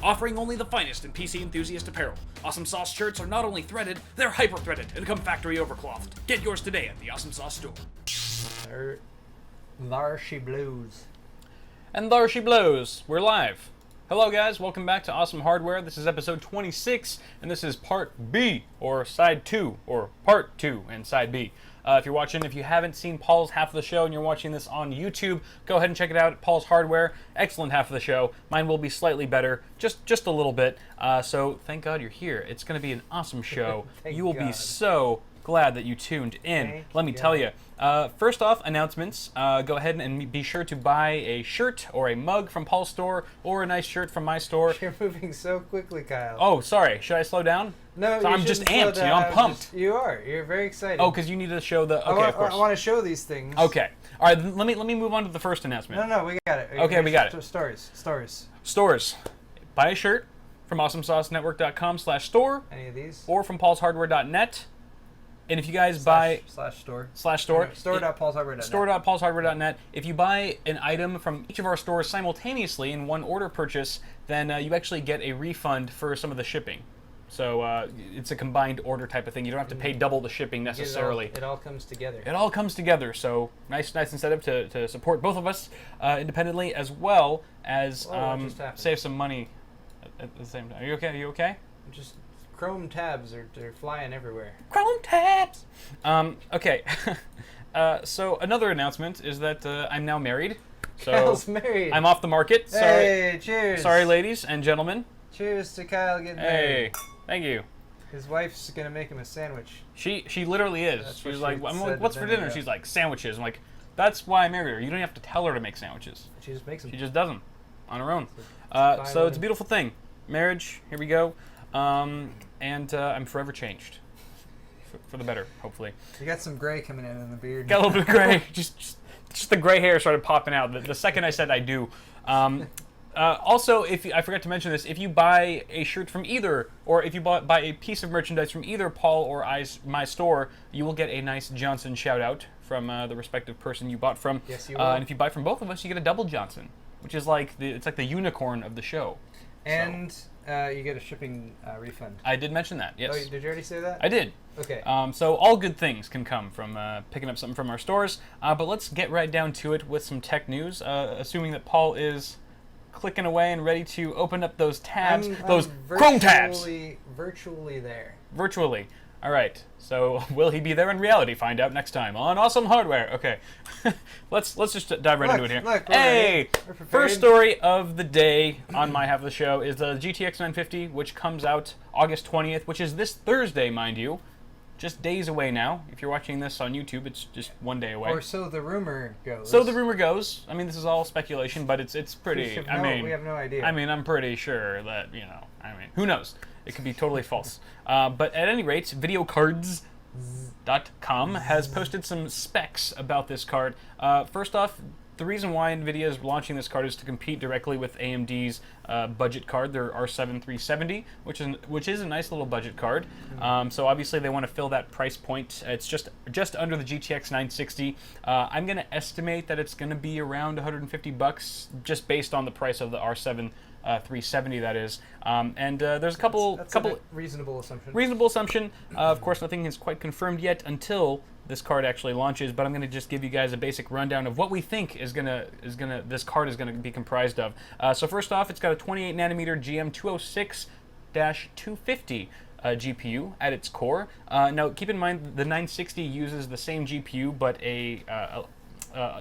offering only the finest in PC enthusiast apparel. Awesome Sauce shirts are not only threaded, they're hyper-threaded and come factory overclocked. Get yours today at the Awesome Sauce store. There she blows. And there she blows. We're live. Hello guys, welcome back to Awesome Hardware. This is episode 26, and this is part B, or side 2, or part 2 and side B. If you're watching, if you haven't seen Paul's half of the show and you're watching this on YouTube, go ahead and check it out at Paul's Hardware. Excellent half of the show. Mine will be slightly better, just a little bit. So thank God you're here. It's going to be an awesome show. You will be so glad that you tuned in. Let me tell you. First off, announcements. Go ahead and be sure to buy a shirt or a mug from Paul's store or a nice shirt from my store. You're moving so quickly, Kyle. Oh, sorry. Should I slow down? No, so I'm just amped. I'm pumped. You are. You're very excited. Oh, because you need to show the. Okay, of course. I want to show these things. Okay. All right. Let me move on to the first announcement. No, we got it. Okay, we got it. Stores. Buy a shirt from AwesomeSauceNetwork.com/store. Any of these? Or from Paul'sHardware.net. And if you guys buy store store.paulshardware.net. Store.paulshardware.net. If you buy an item from each of our stores simultaneously in one order purchase, then you actually get a refund for some of the shipping. So it's a combined order type of thing. You don't have to pay double the shipping necessarily. It all comes together. It all comes together. So nice incentive to support both of us independently, as well as save some money at the same time. Are you okay? Are you okay? Just Chrome tabs are flying everywhere. Chrome tabs! Okay. So another announcement is that I'm now married. So Kyle's married. I'm off the market. Hey, cheers. Sorry, ladies and gentlemen. Cheers to Kyle getting married. Hey, thank you. His wife's gonna make him a sandwich. She literally is. That's She's what like, she what's for dinner? She's like, sandwiches. I'm like, that's why I married her. You don't have to tell her to make sandwiches. She just makes them. She just does them on her own. So it's a beautiful thing. Marriage, here we go. And I'm forever changed. For the better, hopefully. You got some gray coming in the beard. Got a little bit of gray. just the gray hair started popping out the second I said I do. Also, I forgot to mention this, if you buy a shirt from either, or if you buy a piece of merchandise from either Paul or my store, you will get a nice Johnson shout out from the respective person you bought from. Yes, you will. And if you buy from both of us, you get a double Johnson, which is like it's like the unicorn of the show. And you get a shipping refund. I did mention that, yes. Oh, did you already say that? I did. Okay. So all good things can come from picking up something from our stores. But let's get right down to it with some tech news, assuming that Paul is clicking away and ready to open up those tabs, those Chrome tabs. Virtually there. Virtually. All right. So will he be there in reality? Find out next time on Awesome Hardware. Okay. let's just dive right into it here. Look, hey, first story of the day on my half of the show is the GTX 950, which comes out August 20th, which is this Thursday, mind you. Just days away now. If you're watching this on YouTube, it's just one day away. Or so the rumor goes. So the rumor goes. I mean, this is all speculation, but it's pretty. We have no idea. I mean, I'm pretty sure that who knows? It could be totally false. But at any rate, videocards.com has posted some specs about this card. First off, the reason why NVIDIA is launching this card is to compete directly with AMD's budget card, their R7 370, which is a nice little budget card. So obviously they want to fill that price point. It's just under the GTX 960. I'm going to estimate that it's going to be around $150 just based on the price of the R7 370, that is. And there's a couple a reasonable assumption. Reasonable assumption. Of course, nothing is quite confirmed yet until this card actually launches, but I'm going to just give you guys a basic rundown of what we think this card is going to be comprised of. So first off, it's got a 28 nanometer GM206-250 GPU at its core. Now, keep in mind the 960 uses the same GPU, but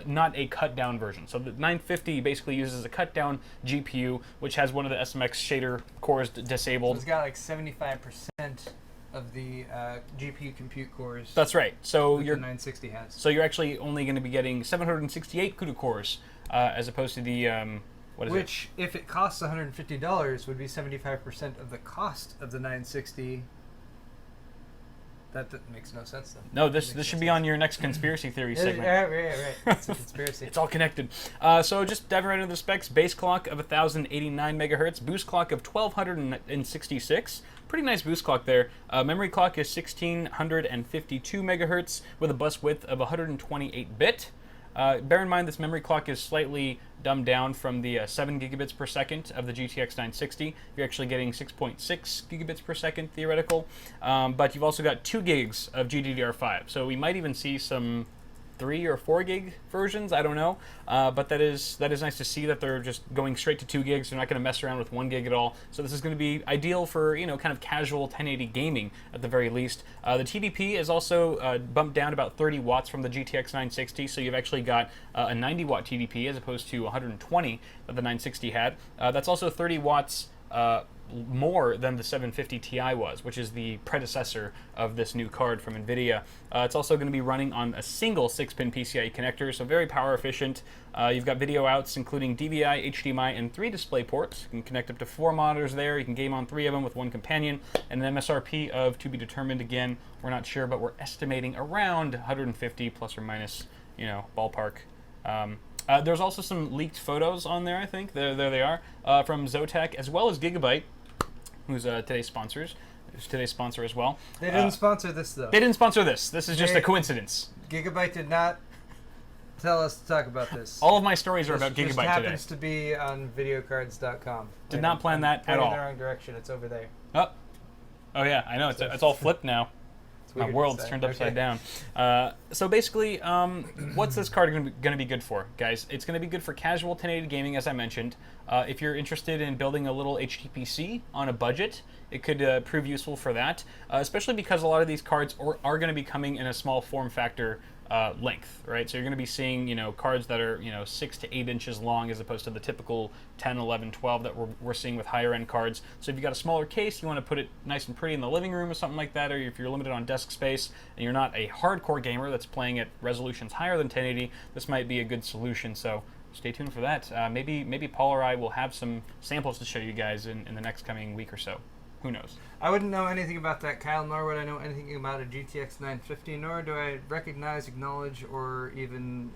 not a cut-down version. So the 950 basically uses a cut-down GPU, which has one of the SMX shader cores disabled. So it's got like 75% of the GPU compute cores. That's right. So your 960 has. So you're actually only going to be getting 768 CUDA cores, as opposed to the Which, if it costs $150, would be 75% of the cost of the 960. That makes no sense, then. No, this should be on your next conspiracy theory segment. Right. It's a conspiracy. It's all connected. So just diving right into the specs. Base clock of 1089 megahertz. Boost clock of 1266. Pretty nice boost clock there. Memory clock is 1652 megahertz with a bus width of 128 bit. Bear in mind this memory clock is slightly dumbed down from the 7 gigabits per second of the GTX 960. You're actually getting 6.6 gigabits per second theoretical, but you've also got 2 gigs of GDDR5. So we might even see some 3 or 4 gig versions, I don't know, but that is nice to see that they're just going straight to 2 gigs. They're not going to mess around with 1 gig at all. So this is going to be ideal for, you know, kind of casual 1080 gaming at the very least. The TDP is also bumped down about 30 watts from the GTX 960, so you've actually got a 90 watt TDP as opposed to 120 that the 960 had. That's also 30 watts more than the 750 Ti was, which is the predecessor of this new card from NVIDIA. It's also going to be running on a single 6-pin PCIe connector, so very power efficient. You've got video outs including DVI, HDMI, and 3 display ports. You can connect up to 4 monitors there. You can game on 3 of them with 1 companion, and an MSRP of to be determined. Again, we're not sure, but we're estimating around 150 plus or minus, you know, ballpark. There's also some leaked photos on there, I think. There they are, from Zotac, as well as Gigabyte, who's today's sponsor as well. They didn't sponsor this, though. They didn't sponsor this. This is just a coincidence. Gigabyte did not tell us to talk about this. All of my stories are about Gigabyte just today. happens to be on videocards.com. Did not plan that at all. In the wrong direction. It's over there. Oh yeah, I know. It's all flipped now. My world's turned upside down. So basically, what's this card going to be good for, guys? It's going to be good for casual 1080 gaming, as I mentioned. If you're interested in building a little HTPC on a budget, it could prove useful for that, especially because a lot of these cards are going to be coming in a small form factor length, right? So you're going to be seeing, you know, cards that are, you know, 6 to 8 inches long as opposed to the typical 10, 11, 12 that we're seeing with higher end cards. So if you've got a smaller case, you want to put it nice and pretty in the living room or something like that, or if you're limited on desk space and you're not a hardcore gamer that's playing at resolutions higher than 1080, this might be a good solution. So stay tuned for that. Maybe Paul or I will have some samples to show you guys in the next coming week or so. Who knows? I wouldn't know anything about that, Kyle, nor would I know anything about a GTX 950, nor do I recognize, acknowledge, or even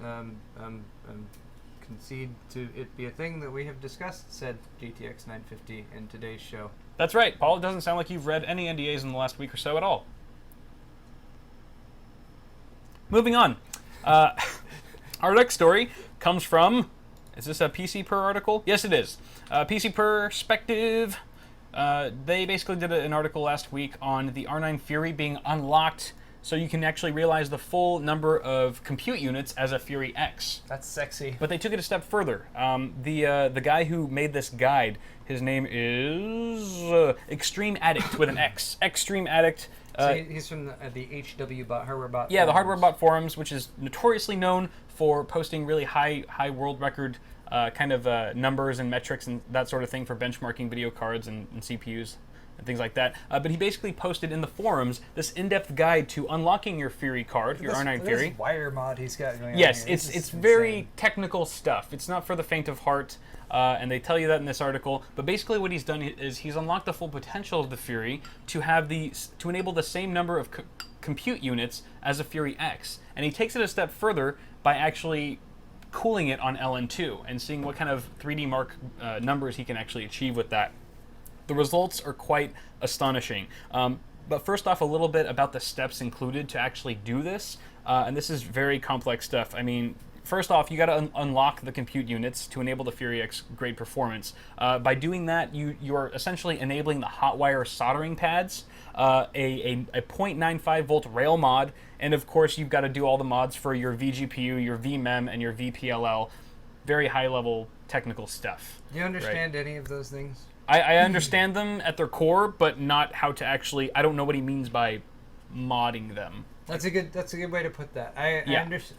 concede to it be a thing that we have discussed, said GTX 950 in today's show. That's right, Paul. It doesn't sound like you've read any NDAs in the last week or so at all. Moving on. Our next story comes from... Is this a PC Per article? Yes, it is. PC Perspective... they basically did an article last week on the R9 Fury being unlocked so you can actually realize the full number of compute units as a Fury X. That's sexy. But they took it a step further. The guy who made this guide, his name is Extreme Addict with an X. Extreme Addict. So he's from the HW bot, hardware bot. Yeah, forums. the hardware bot forums, which is notoriously known for posting really high world record kind of numbers and metrics and that sort of thing for benchmarking video cards and CPUs and things like that. But he basically posted in the forums this in-depth guide to unlocking your Fury card, your R9 Fury. This wire mod he's got going on. Yes, here. it's very technical stuff. It's not for the faint of heart, and they tell you that in this article. But basically, what he's done is he's unlocked the full potential of the Fury to enable the same number of compute units as a Fury X, and he takes it a step further by actually cooling it on LN2 and seeing what kind of 3D Mark numbers he can actually achieve with that. The results are quite astonishing. But first off, a little bit about the steps included to actually do this. And this is very complex stuff. I mean, first off, you got to unlock the compute units to enable the Fury X grade performance. By doing that, you're essentially enabling the hotwire soldering pads, a 0.95 volt rail mod, and of course you've got to do all the mods for your vGPU, your vMem, and your vPLL. Very high level technical stuff. Do you understand any of those things? I understand them at their core, but not how to actually. I don't know what he means by modding them. That's a good way to put that. I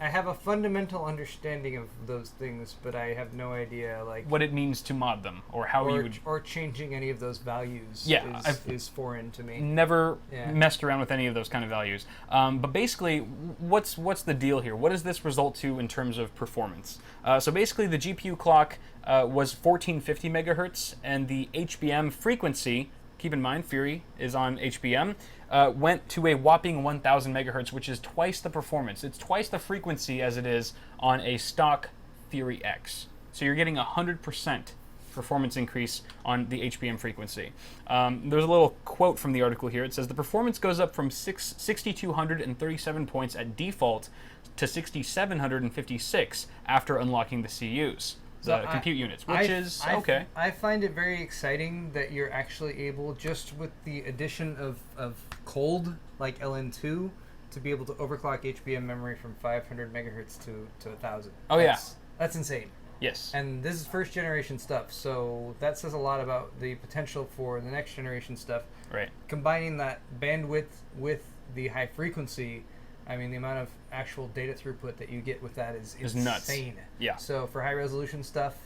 have a fundamental understanding of those things, but I have no idea like what it means to mod them or how you would or changing any of those values. Yeah, is foreign to me. Never messed around with any of those kind of values. But basically, what's the deal here? What does this result to in terms of performance? So basically, the GPU clock was 1450 megahertz, and the HBM frequency. Keep in mind, Fury is on HBM. Went to a whopping 1,000 megahertz, which is twice the performance. It's twice the frequency as it is on a stock Fury X. So you're getting 100% performance increase on the HBM frequency. There's a little quote from the article here. It says the performance goes up from 6,237 points at default to 6,756 after unlocking the CUs, the compute units, which is okay. I find it very exciting that you're actually able, just with the addition of cold, like LN2, to be able to overclock HBM memory from 500 megahertz to 1,000. Oh, That's insane. Yes. And this is first generation stuff, so that says a lot about the potential for the next generation stuff. Right. Combining that bandwidth with the high frequency, I mean, the amount of actual data throughput that you get with that is insane. Nuts. Yeah. So for high resolution stuff,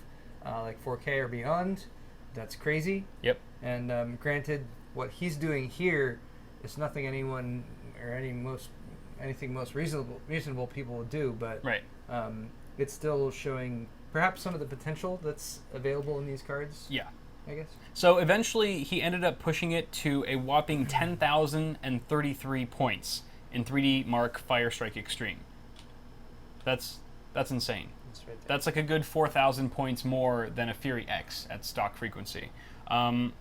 like 4K or beyond, that's crazy. Yep. And granted, what he's doing here is nothing anyone or anything most reasonable people would do, but right. It's still showing perhaps some of the potential that's available in these cards. Yeah. I guess. So eventually he ended up pushing it to a whopping 10,033 points in 3D Mark Firestrike Extreme. That's insane. That's right there. That's like a good 4,000 points more than a Fury X at stock frequency. Hell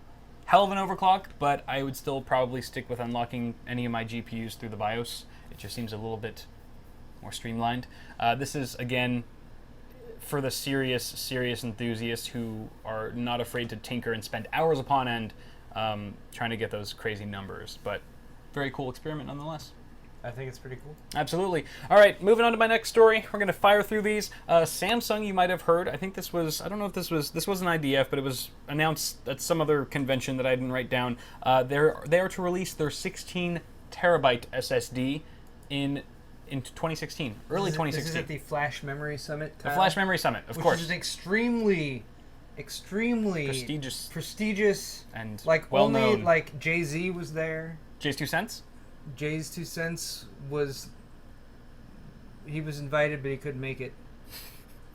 of an overclock, but I would still probably stick with unlocking any of my GPUs through the BIOS. It just seems a little bit more streamlined. This is, again, for the serious enthusiasts who are not afraid to tinker and spend hours upon end trying to get those crazy numbers. But very cool experiment nonetheless. I think it's pretty cool. Absolutely. All right, moving on to my next story. We're going to fire through these. Samsung, you might have heard. I think this was, I don't know if this was an IDF, but it was announced at some other convention that I didn't write down. They are to release their 16 terabyte SSD in 2016, early 2016. This is at the Flash Memory Summit. The Flash Memory Summit, of course. Which is extremely prestigious, and like well only known. like Jay-Z was there. Jay's 2 cents? Jay's 2 cents was, he was invited, but he couldn't make it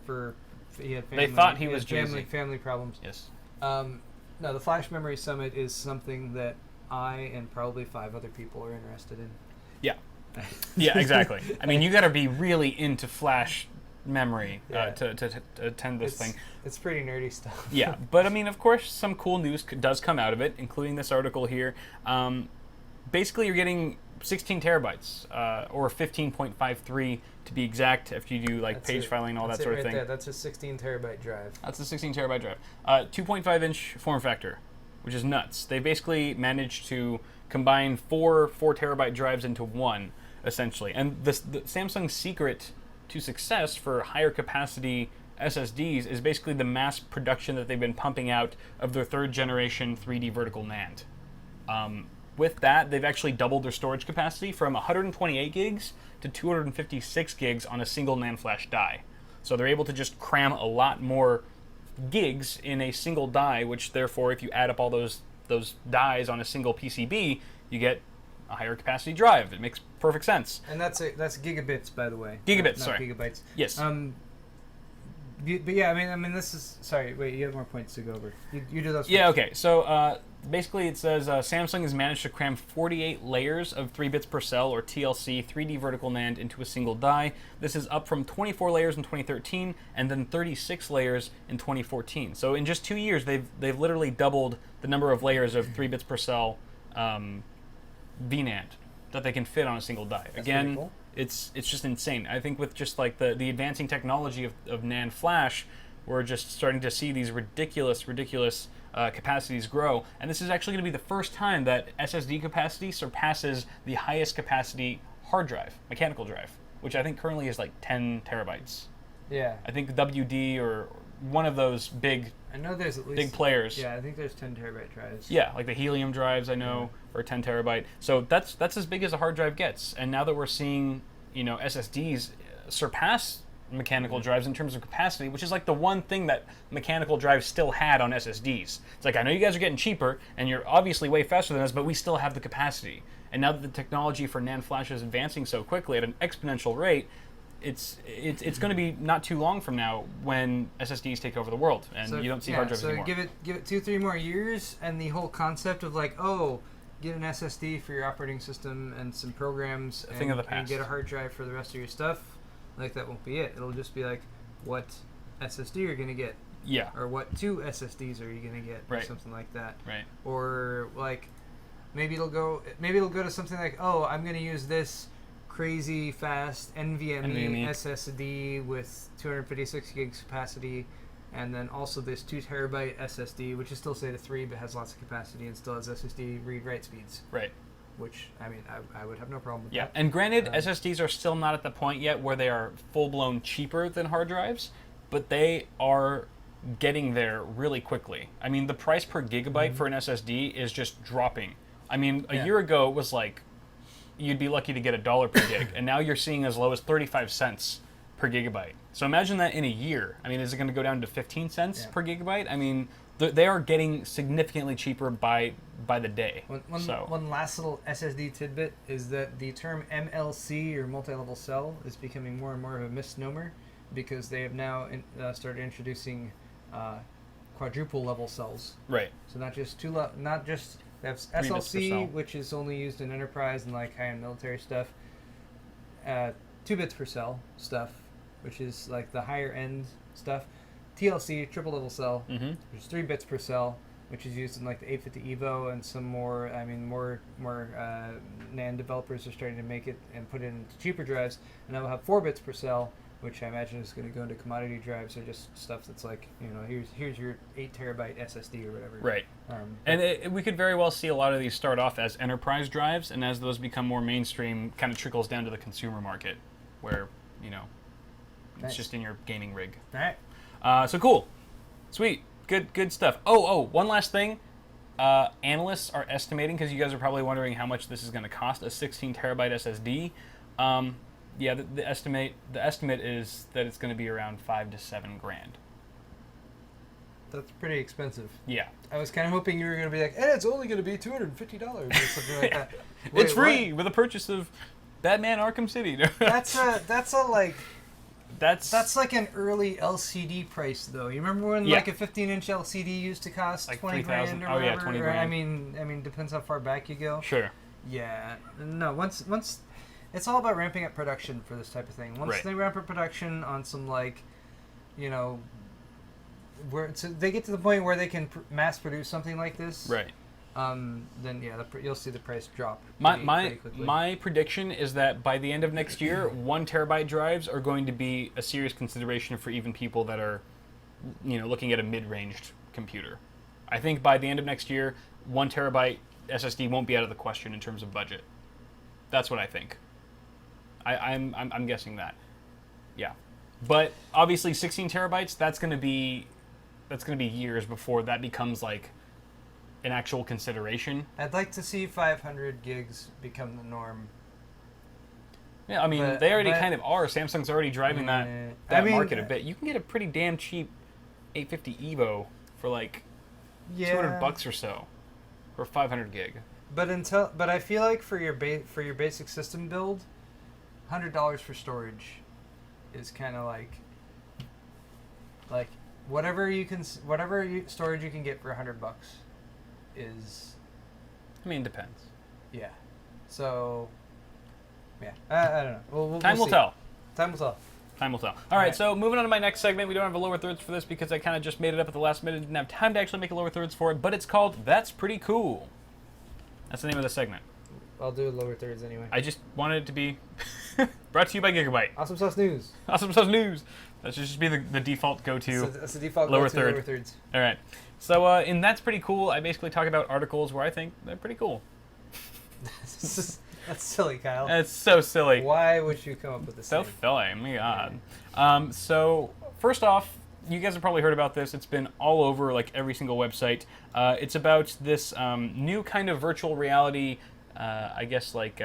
for he had family. They thought he had was Jay-Z. family problems. Yes. No, the Flash Memory Summit is something that I and probably 5 other people are interested in. Yeah. Yeah, exactly. I mean, you got to be really into Flash memory to attend this thing. It's pretty nerdy stuff. Yeah, but I mean, of course, some cool news does come out of it, including this article here. Basically, you're getting 16 terabytes, or 15.53 to be exact, if you do like page filing and all that sort of thing. There. That's a 16 terabyte drive. That's a 16 terabyte drive. 2.5 inch form factor, which is nuts. They basically managed to combine four terabyte drives into one, essentially. And the Samsung's secret to success for higher capacity SSDs is basically the mass production that they've been pumping out of their 3rd generation 3D vertical NAND. With that, they've actually doubled their storage capacity from 128 gigs to 256 gigs on a single NAND flash die. So they're able to just cram a lot more gigs in a single die, which therefore, if you add up all those dies on a single PCB, you get a higher capacity drive. It makes perfect sense. And that's gigabits, by the way. Gigabits, not sorry. Gigabytes. Yes. But yeah, I mean, this is, sorry. Wait, you have more points to go over. You do those. First. Yeah. Okay. So basically, it says Samsung has managed to cram 48 layers of 3 bits per cell, or TLC, 3D vertical NAND into a single die. This is up from 24 layers in 2013, and then 36 layers in 2014. So in just 2 years, they've literally doubled the number of layers of 3 bits per cell VNAND that they can fit on a single die. That's Again, cool. it's just insane. I think with just like the advancing technology of NAND flash, we're just starting to see these ridiculous capacities grow. And this is actually going to be the first time that SSD capacity surpasses the highest capacity hard drive, mechanical drive, which I think currently is like 10 terabytes. Yeah. I think WD or one of those big I know there's at least big players. Yeah, I think there's 10 terabyte drives. Yeah, like the helium drives I know are 10 terabyte. So that's as big as a hard drive gets. And now that we're seeing, SSDs surpass mechanical drives in terms of capacity, which is like the one thing that mechanical drives still had on SSDs. It's like, I know you guys are getting cheaper and you're obviously way faster than us, but we still have the capacity. And now that the technology for NAND flash is advancing so quickly at an exponential rate, it's going to be not too long from now when SSDs take over the world and you don't see hard drives anymore. So give it 2-3 more years, and the whole concept of like, get an SSD for your operating system and some programs, thing of the past. And get a hard drive for the rest of your stuff, like that won't be it. It'll just be like what SSD you're going to get. Yeah. Or what 2 SSDs are you going to get? Or Right. something like that. Right. Or like maybe it'll go to something like, oh, I'm going to use this crazy fast NVMe SSD with 256 gigs capacity, and then also this 2 terabyte SSD, which is still SATA 3 but has lots of capacity and still has SSD read-write speeds. Right. Which, I mean, I would have no problem with Yeah, that. and granted, SSDs are still not at the point yet where they are full-blown cheaper than hard drives, but they are getting there really quickly. I mean, the price per gigabyte for an SSD is just dropping. I mean, a year ago it was like you'd be lucky to get $1 per gig, and now you're seeing as low as 35 cents per gigabyte. So imagine that in a year. I mean, is it going to go down to 15 cents per gigabyte? I mean, they are getting significantly cheaper by the day. One last little SSD tidbit is that the term MLC, or multi-level cell, is becoming more and more of a misnomer because they have now started introducing quadruple level cells. Right. So not just they have SLC, which is only used in enterprise and like high-end military stuff. 2 bits per cell stuff, which is like the higher end stuff. TLC, triple level cell, which is 3 bits per cell, which is used in like the 850 Evo and some more. I mean, more NAND developers are starting to make it and put it into cheaper drives, and now we'll have 4 bits per cell, which I imagine is going to go into commodity drives or just stuff that's like, you know, here's your 8 terabyte SSD or whatever. Right. And we could very well see a lot of these start off as enterprise drives, and as those become more mainstream, kind of trickles down to the consumer market, where, you know, it's just in your gaming rig. All right. So cool. Sweet. Good stuff. Oh, one last thing. Analysts are estimating, because you guys are probably wondering how much this is going to cost, a 16 terabyte SSD. Yeah, the estimate is that it's going to be around $5,000 to $7,000. That's pretty expensive. Yeah. I was kind of hoping you were going to be like, and it's only going to be $250 or something like that. Wait, it's free with a purchase of Batman Arkham City. That's like an early LCD price, though. You remember when like a 15-inch LCD used to cost like $20,000 or whatever? Oh yeah, $20,000. Or, I mean, depends how far back you go. Sure. Yeah. No. Once it's all about ramping up production for this type of thing. Once they ramp up production on some, like, you know, where they get to the point where they can mass produce something like this. Right. Then yeah, you'll see the price drop. My prediction is that by the end of next year, 1 terabyte drives are going to be a serious consideration for even people that are, you know, looking at a mid-ranged computer. I think by the end of next year, 1 terabyte SSD won't be out of the question in terms of budget. That's what I think. I'm guessing that. Yeah, but obviously 16 terabytes. That's going to be years before that becomes like an actual consideration. I'd like to see 500 gigs become the norm. Yeah, I mean, they already kind of are. Samsung's already driving that market a bit. You can get a pretty damn cheap 850 Evo for like $200 or so, or 500 gig. But I feel like for your basic system build, $100 for storage is kind of like whatever storage you can get for $100 is. I mean, it depends. Yeah. So. Yeah. I don't know. Time will tell. Time will tell. Time will tell. All right, so moving on to my next segment. We don't have a lower thirds for this because I kind of just made it up at the last minute. Didn't have time to actually make a lower thirds for it, but it's called That's Pretty Cool. That's the name of the segment. I'll do lower thirds anyway. I just wanted it to be brought to you by Gigabyte. Awesome Sauce News. Awesome Sauce News. That should just be the default go-to. That's the default lower go-to lower thirds. All right. So in That's Pretty Cool, I basically talk about articles where I think they're pretty cool. That's silly, Kyle. That's so silly. Why would you come up with this? So silly. My God. So first off, you guys have probably heard about this. It's been all over like every single website. It's about this new kind of virtual reality, I guess like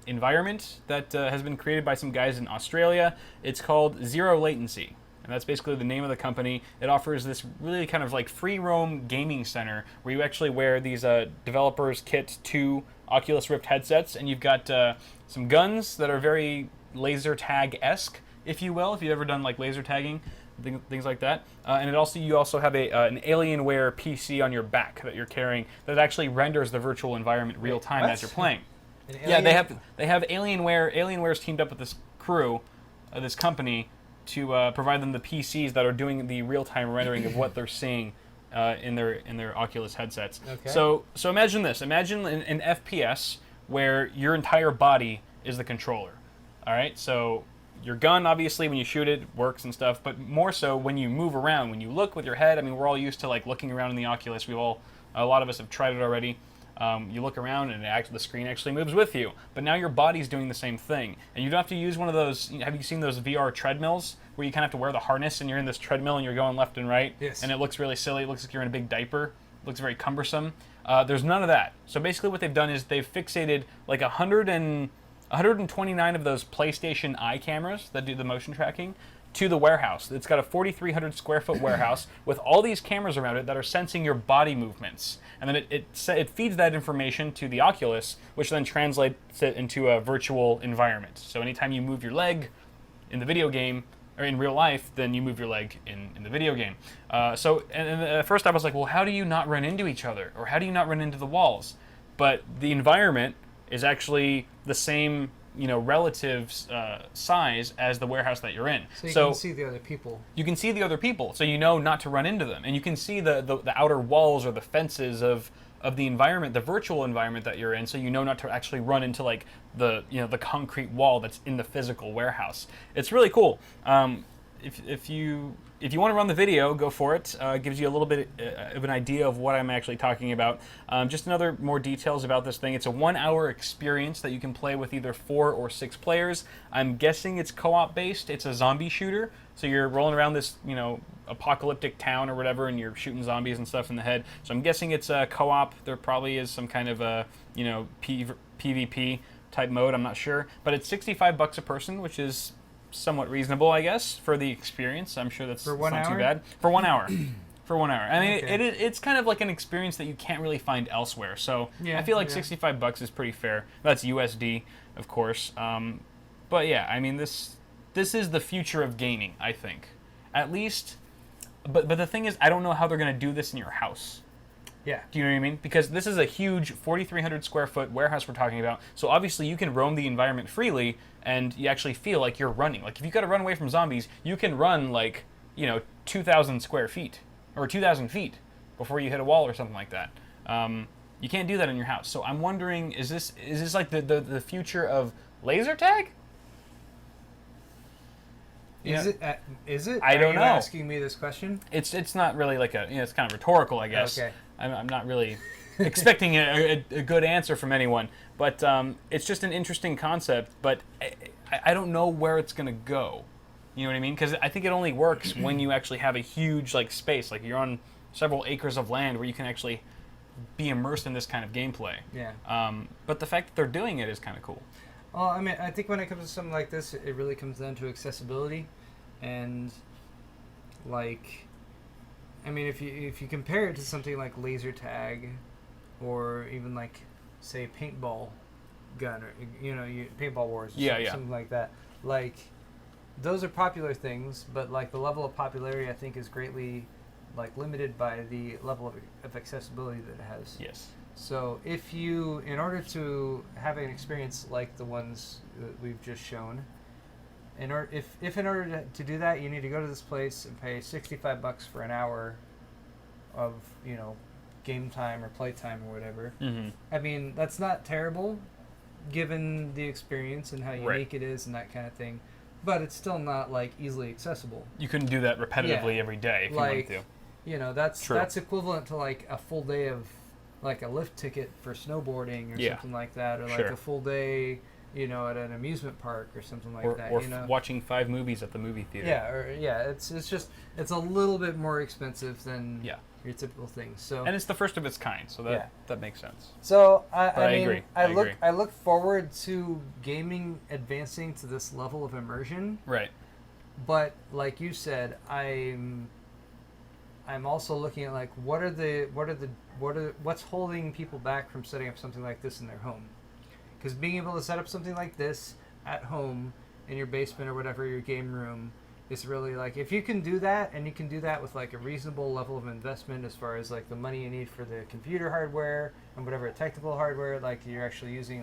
environment that has been created by some guys in Australia. It's called Zero Latency. And that's basically the name of the company. It offers this really kind of like free roam gaming center where you actually wear these developers kit to Oculus Rift headsets, and you've got some guns that are very laser tag-esque, if you will, if you've ever done like laser tagging, things like that. And you also have an Alienware PC on your back that you're carrying that actually renders the virtual environment real time as you're playing. Yeah, they have Alienware. Alienware's teamed up with this crew, this company, to provide them the PCs that are doing the real-time rendering of what they're seeing in their Oculus headsets. Okay. So imagine this. Imagine an FPS where your entire body is the controller. All right. So your gun, obviously, when you shoot it, works and stuff. But more so when you move around, when you look with your head. I mean, we're all used to like looking around in the Oculus. A lot of us have tried it already. You look around and the screen actually moves with you. But now your body's doing the same thing. And you don't have to use one of those, have you seen those VR treadmills where you kind of have to wear the harness and you're in this treadmill and you're going left and right? Yes. And it looks really silly. It looks like you're in a big diaper. It looks very cumbersome. There's none of that. So basically what they've done is they've fixated like 129 of those PlayStation Eye cameras that do the motion tracking to the warehouse. It's got a 4,300 square foot warehouse with all these cameras around it that are sensing your body movements. And then it feeds that information to the Oculus, which then translates it into a virtual environment. So anytime you move your leg in the video game, or in real life, then you move your leg in the video game. And at first I was like, well, how do you not run into each other? Or how do you not run into the walls? But the environment is actually the same, relative size as the warehouse that you're in. So you can see the other people. You can see the other people, so you know not to run into them. And you can see the outer walls or the fences of the environment, the virtual environment that you're in, so you know not to actually run into like the concrete wall that's in the physical warehouse. It's really cool. If you want to run the video, go for it. It gives you a little bit of an idea of what I'm actually talking about. Just another more details about this thing. It's a 1-hour experience that you can play with either 4 or 6 players. I'm guessing it's co-op based. It's a zombie shooter. So you're rolling around this, apocalyptic town or whatever, and you're shooting zombies and stuff in the head. So I'm guessing it's a co-op. There probably is some kind of a, PvP type mode. I'm not sure. But it's $65 a person, which is somewhat reasonable, I guess, for the experience. I'm sure that's not too bad. For 1 hour. For 1 hour. I mean, okay. It's kind of like an experience that you can't really find elsewhere. So yeah, I feel like $65 is pretty fair. That's USD, of course. But yeah, I mean, this is the future of gaming, I think. At least, but the thing is, I don't know how they're going to do this in your house. Yeah. Do you know what I mean? Because this is a huge 4,300 square foot warehouse we're talking about. So obviously you can roam the environment freely and you actually feel like you're running. Like if you got to run away from zombies, you can run like, 2,000 square feet or 2,000 feet before you hit a wall or something like that. You can't do that in your house. So I'm wondering, is this like the future of laser tag? Is it? I don't know. Are you asking me this question? It's not really like it's kind of rhetorical, I guess. Okay. I'm not really expecting a good answer from anyone, but it's just an interesting concept. But I don't know where it's gonna go. You know what I mean? Because I think it only works when you actually have a huge space, like you're on several acres of land where you can actually be immersed in this kind of gameplay. Yeah. But the fact that they're doing it is kind of cool. Well, I mean, I think when it comes to something like this, it really comes down to accessibility, and if you compare it to something like laser tag, or even say paintball gun, or paintball wars, or something like that, those are popular things, but the level of popularity I think is greatly limited by the level of accessibility that it has. Yes. So if you, in order to have an experience like the ones that we've just shown, in order to do that, you need to go to this place and pay $65 for an hour of game time or play time or whatever. Mm-hmm. I mean, that's not terrible, given the experience and how unique it is and that kind of thing. But it's still not easily accessible. You couldn't do that repetitively every day if you wanted to. That's equivalent to a full day of a lift ticket for snowboarding or something like that, or a full day, at an amusement park or something like that. Or watching 5 movies at the movie theater. Yeah, it's a little bit more expensive than your typical thing. So and it's the first of its kind, so that makes sense. So I agree. I look forward to gaming advancing to this level of immersion. Right. But like you said, I'm also looking at what's holding people back from setting up something like this in their home. Because being able to set up something like this at home in your basement or whatever, your game room, is really if you can do that, and you can do that with a reasonable level of investment as far as the money you need for the computer hardware and whatever technical hardware you're actually using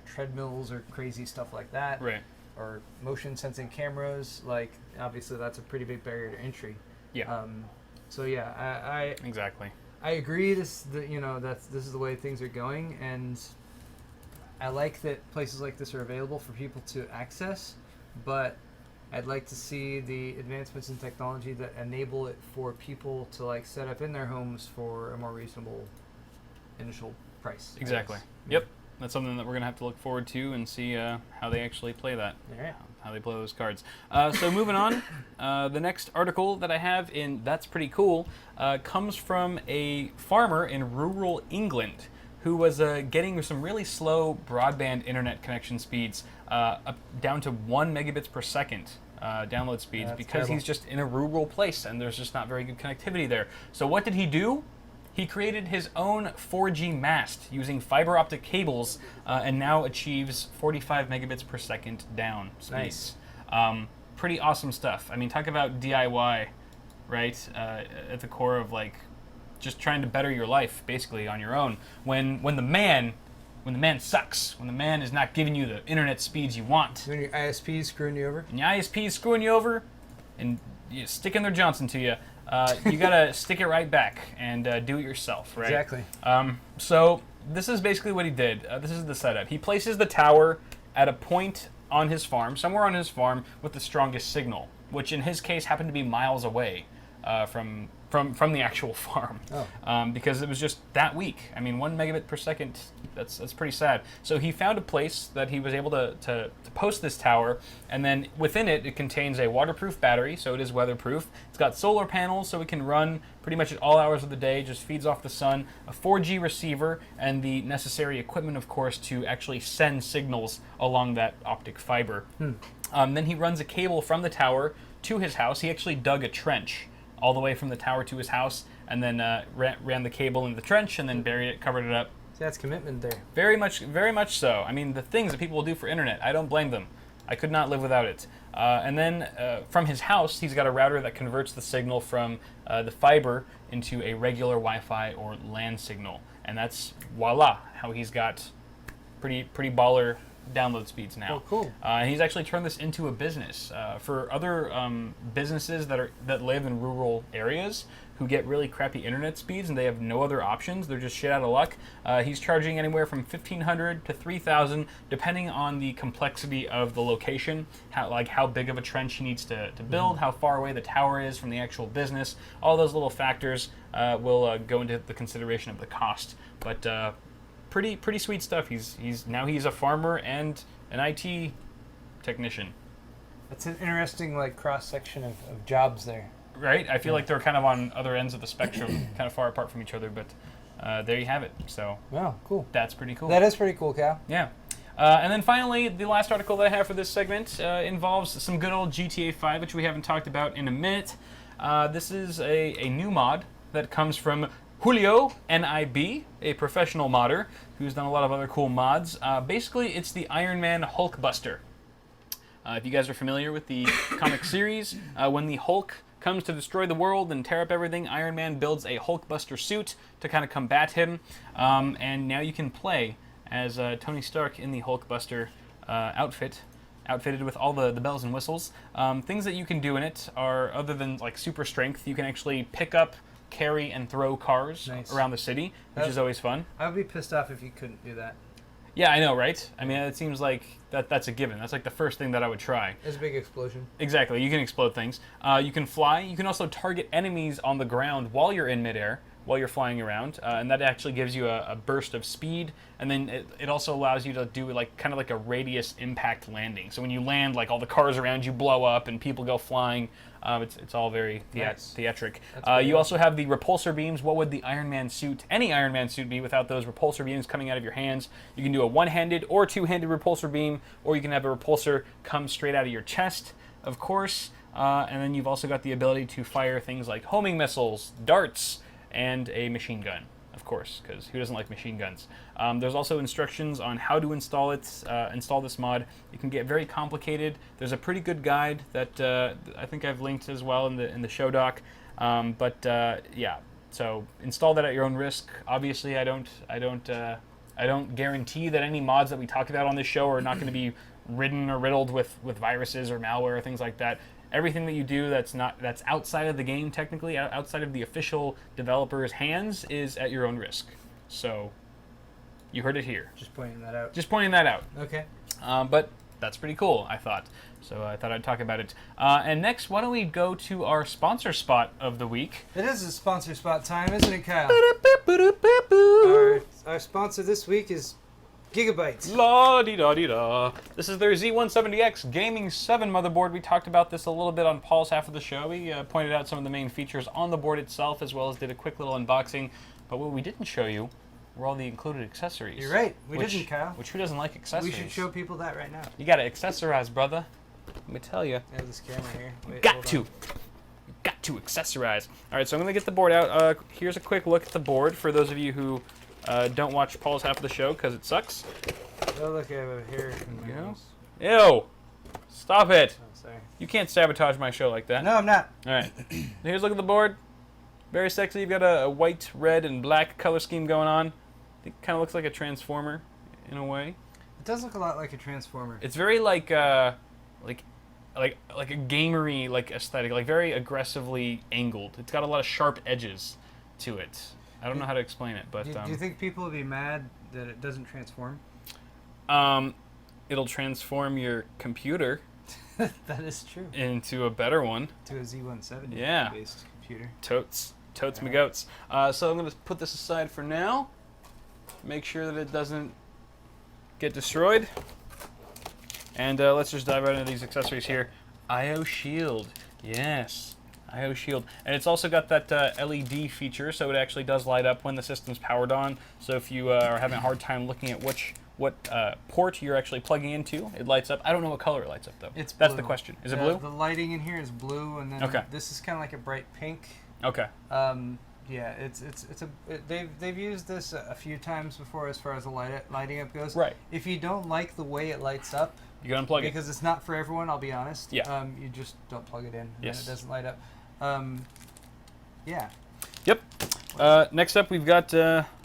treadmills or crazy stuff like that. Right. or motion sensing cameras, like obviously that's a pretty big barrier to entry. Yeah. So yeah, I Exactly. I agree. This is the way things are going, and I like that places like this are available for people to access, but I'd like to see the advancements in technology that enable it for people to like set up in their homes for a more reasonable initial price. Exactly. Yep. That's something that we're going to have to look forward to and see how they actually play that. All right. How they play those cards. So moving on, the next article that I have in That's Pretty Cool comes from a farmer in rural England who was getting some really slow broadband internet connection speeds up down to 1 megabits per second download speeds because terrible. he's just in a rural place and there's just not very good connectivity there. So what did he do? He created his own 4G mast using fiber optic cables and now achieves 45 megabits per second down speeds. Nice. Pretty awesome stuff. I mean, talk about DIY, right? At the core of like just trying to better your life basically on your own. When the man sucks, when the man is not giving you the internet speeds you want. When your ISP is screwing you over. And your ISP is screwing you over and sticking their Johnson to you. You gotta stick it right back and do it yourself, right? Exactly. So this is basically what he did. This is the setup. He places the tower at a point on his farm, somewhere on his farm, with the strongest signal, which in his case happened to be miles away from the actual farm, because it was just that weak. I mean, 1 megabit per second. That's pretty sad. So he found a place that he was able to post this tower, and then within it contains a waterproof battery, so it is weatherproof. It's got solar panels, so it can run pretty much at all hours of the day, just feeds off the sun, a 4G receiver, and the necessary equipment, of course, to actually send signals along that optic fiber. Then he runs a cable from the tower to his house. He actually dug a trench all the way from the tower to his house, and then ran the cable into the trench, and then buried it, covered it up. See, that's commitment there. Very much so. I mean, the things that people will do for internet, I don't blame them. I could not live without it. And then from his house, he's got a router that converts the signal from the fiber into a regular Wi-Fi or LAN signal, and that's voila, how he's got pretty baller download speeds now. Oh, cool. And he's actually turned this into a business for other businesses that live in rural areas who get really crappy internet speeds and they have no other options. They're just shit out of luck. He's charging anywhere from $1,500 to $3,000, depending on the complexity of the location, how big of a trench he needs to build, how far away the tower is from the actual business. All those little factors will go into the consideration of the cost. But pretty sweet stuff. He's a farmer and an IT technician. That's an interesting like cross section of jobs there. Right? I feel like they're kind of on other ends of the spectrum, kind of far apart from each other, but there you have it. So wow, cool. That's pretty cool. That is pretty cool, Cal. Yeah. And then finally, the last article that I have for this segment involves some good old GTA 5, which we haven't talked about in a minute. This is a new mod that comes from Julio NIB, a professional modder who's done a lot of other cool mods. Basically, it's the Iron Man HulkBuster. If you guys are familiar with the comic series, when the Hulk comes to destroy the world and tear up everything, Iron Man builds a HulkBuster suit to kind of combat him. And now you can play as Tony Stark in the HulkBuster outfitted with all the bells and whistles. Things that you can do in it are, other than like super strength, you can actually pick up, carry, and throw cars around the city, which is always fun. I would be pissed off if you couldn't do that. Yeah, I know, right? I mean, it seems like that's a given. That's like the first thing that I would try. It's a big explosion. Exactly. You can explode things. You can fly. You can also target enemies on the ground while you're in midair, while you're flying around, and that actually gives you a burst of speed. And then it also allows you to do like kind of like a radius impact landing. So when you land, like all the cars around you blow up and people go flying. It's all very theatric. You also have the repulsor beams. What would the Iron Man suit, any Iron Man suit, be without those repulsor beams coming out of your hands? You can do a one-handed or two-handed repulsor beam, or you can have a repulsor come straight out of your chest, of course. And then you've also got the ability to fire things like homing missiles, darts, and a machine gun, of course, because who doesn't like machine guns? There's also instructions on how to install this mod. It can get very complicated. There's a pretty good guide that I think I've linked as well in the show doc. Yeah, so install that at your own risk. Obviously, I don't guarantee that any mods that we talk about on this show are not going to be ridden or riddled with viruses or malware or things like that. Everything that you do that's outside of the game, technically, outside of the official developer's hands, is at your own risk. So, you heard it here. Just pointing that out. Just pointing that out. Okay. But that's pretty cool, I thought. So I thought I'd talk about it. And next, why don't we go to our sponsor spot of the week? It is a sponsor spot time, isn't it, Kyle? Our sponsor this week is Gigabyte. La-dee-da-dee-da. This is their Z170X-Gaming 7 motherboard. We talked about this a little bit on Paul's half of the show. We pointed out some of the main features on the board itself, as well as did a quick little unboxing. But what we didn't show you were all the included accessories. You're right. We didn't, Kyle. Which who doesn't like accessories? We should show people that right now. You gotta accessorize, brother. Let me tell you. I have this camera here. Wait, Got to accessorize. All right, so I'm going to get the board out. Here's a quick look at the board for those of you who don't watch Paul's half of the show because it sucks. Oh, look, I have a hair in my nose. Ew. Stop it. Oh, sorry. You can't sabotage my show like that. No, I'm not. All right. Here's a look at the board. Very sexy. You've got a white, red, and black color scheme going on. It kind of looks like a transformer in a way. It does look a lot like a transformer. It's very like a gamery aesthetic, like very aggressively angled. It's got a lot of sharp edges to it. I don't know how to explain it, but do you think people would be mad that it doesn't transform? It'll transform your computer. That is true. Into a better one. To a Z170 based computer. Totes me goats. So I'm gonna put this aside for now. Make sure that it doesn't get destroyed. And let's just dive right into these accessories here. I/O shield, yes, I/O shield, and it's also got that LED feature, so it actually does light up when the system's powered on. So if you are having a hard time looking at what port you're actually plugging into, it lights up. I don't know what color it lights up though. It's That's blue. the question. Is it blue? The lighting in here is blue, and then this is kind of like a bright pink. Okay. Yeah, they've used this a few times before as far as the lighting up goes. Right. If you don't like the way it lights up, you gotta unplug it. Because it's not for everyone, I'll be honest. Yeah. You just don't plug it in, and yes. it doesn't light up. Yeah. Yep. Next up, we've got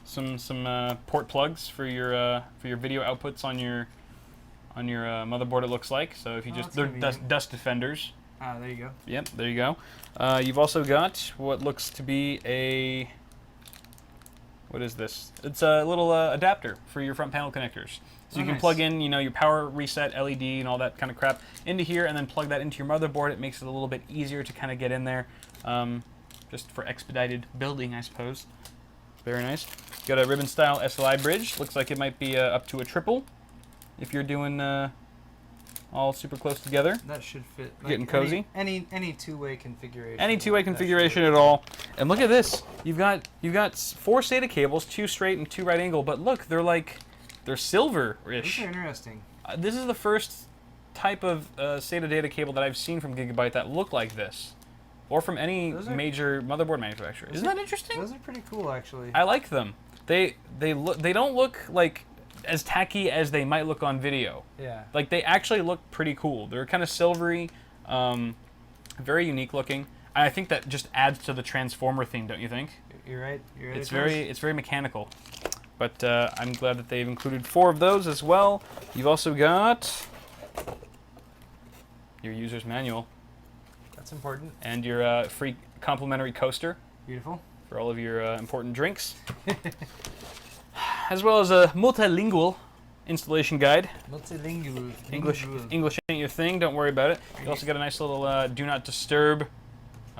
some port plugs for your video outputs on your motherboard. It looks like so. If you they're dust defenders. Ah, there you go. Yep, there you go. You've also got what looks to be a... What is this? It's a little adapter for your front panel connectors. So you can plug in, your power reset LED and all that kind of crap into here and then plug that into your motherboard. It makes it a little bit easier to kind of get in there, just for expedited building, I suppose. Very nice. Got a ribbon-style SLI bridge. Looks like it might be up to a triple if you're doing... all super close together. That should fit. Like getting cozy. Any two-way configuration. Any two-way configuration at all. And look at this. You've got 4 SATA cables, 2 straight and 2 right angle. But look, they're silver-ish. These are interesting. This is the first type of SATA data cable that I've seen from Gigabyte that look like this, or from any major motherboard manufacturer. Isn't that interesting? Those are pretty cool, actually. I like them. They don't look like as tacky as they might look on video. Yeah. Like they actually look pretty cool. They're kind of silvery, very unique looking. And I think that just adds to the transformer theme, don't you think? You're right. It's very mechanical. But I'm glad that they've included 4 of those as well. You've also got your user's manual. That's important. And your free complimentary coaster. Beautiful. For all of your important drinks. As well as a multilingual installation guide. Multilingual. English ain't your thing. Don't worry about it. You also got a nice little do not disturb.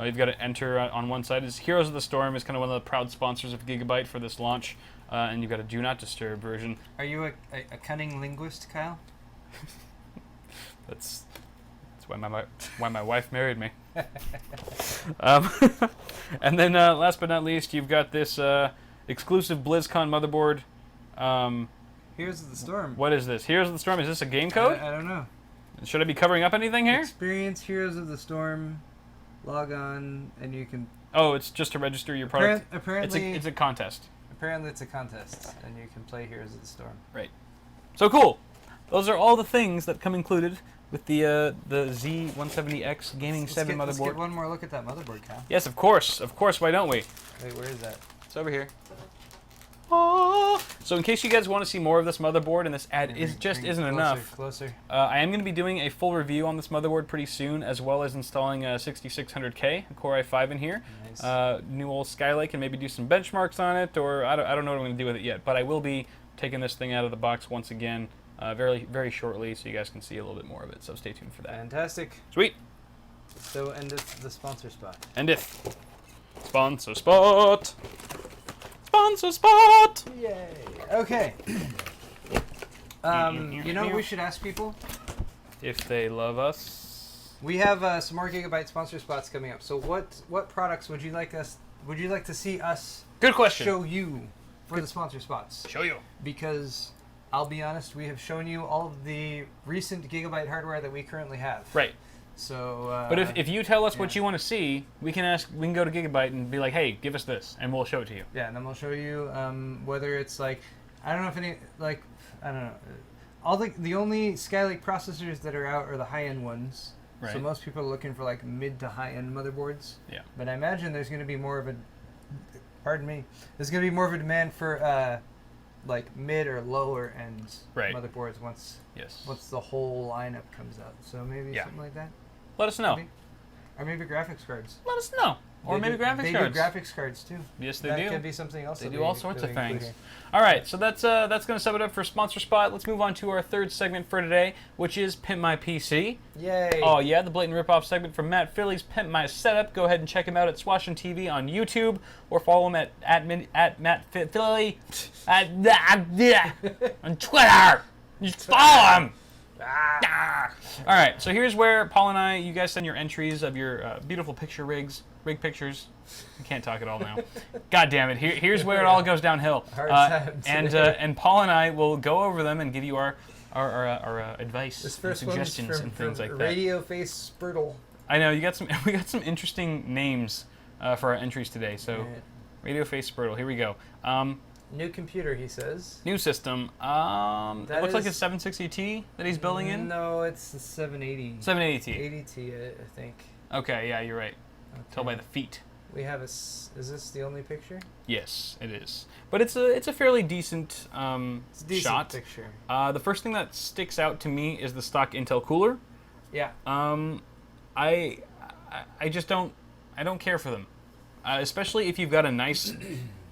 You've got to enter on one side. It's Heroes of the Storm is kind of one of the proud sponsors of Gigabyte for this launch, and you've got a do not disturb version. Are you a cunning linguist, Kyle? That's why my wife married me. And then last but not least, you've got this exclusive BlizzCon motherboard. Heroes of the Storm. What is this? Heroes of the Storm? Is this a game code? I don't know. Should I be covering up anything here? Experience Heroes of the Storm. Log on, and you can... Oh, it's just to register your product? Apparently... It's a contest. Apparently it's a contest, and you can play Heroes of the Storm. Right. So cool. Those are all the things that come included with the Z170X-Gaming 7 motherboard. Let's get one more look at that motherboard, Kyle. Yes, of course. Of course, why don't we? Wait, where is that? It's over here. So in case you guys want to see more of this motherboard, and this ad isn't Closer, enough, Closer. I am going to be doing a full review on this motherboard pretty soon, as well as installing a 6600K, a Core i5 in here, Nice. new old Skylake, and maybe do some benchmarks on it, or I don't know what I'm going to do with it yet, but I will be taking this thing out of the box once again very shortly, so you guys can see a little bit more of it, so stay tuned for that. Fantastic. Sweet. So endeth the sponsor spot. Endeth. Sponsor spot. Sponsor spot. Yay. Okay. You know what we should ask people? If they love us. We have some more Gigabyte sponsor spots coming up. So what products would you like to see us Good question. show you for the sponsor spots? Show you. Because I'll be honest, we have shown you all of the recent Gigabyte hardware that we currently have. Right. So But if you tell us what yeah. you want to see, we can go to Gigabyte and be like, hey, give us this, and we'll show it to you. yeah, and then we'll show you whether it's like I don't know. All the only Skylake processors that are out are the high-end ones. Right. So most people are looking for like mid to high-end motherboards. Yeah. But I imagine there's going to be more of a there's going to be more of a demand for like mid or lower end Right. motherboards once Yes. the whole lineup comes out. So maybe Yeah. something like that. Let us know. Maybe. Or maybe graphics cards. Let us know. Or They maybe do- graphics cards. They do graphics cards too. Yes, they that do. could be something else. They that do we- all sorts that of we include things. here. All right, so that's going to sum it up for sponsor spot. Let's move on to our third segment for today, which is Pimp My PC. Yay! Oh yeah, the blatant ripoff segment from Matt Philly's Pimp My Setup. Go ahead and check him out at Swashin TV on YouTube, or follow him at Matt Philly on Twitter. Just follow him. All right, so here's where Paul and I, you guys send your entries of your beautiful rig pictures. I can't talk at all now. God damn it! Here's where it all goes downhill. Hard times. And Paul and I will go over them and give you our advice, This and first one's suggestions, and things like that. Radio Face Spurtle. I know we got some interesting names for our entries today. So Right. Radio Face Spurtle. Here we go. New computer, he says. New system. It looks like a is- 760T that he's building in. No, it's the 780. 780T. 80T, I think. Okay, yeah, you're right. Tell by Okay. the feet. We have is this the only picture? Yes, it is. But it's a fairly decent, It's a decent shot. picture. The first thing that sticks out to me is the stock Intel cooler. Yeah. I just don't care for them, especially if you've got a nice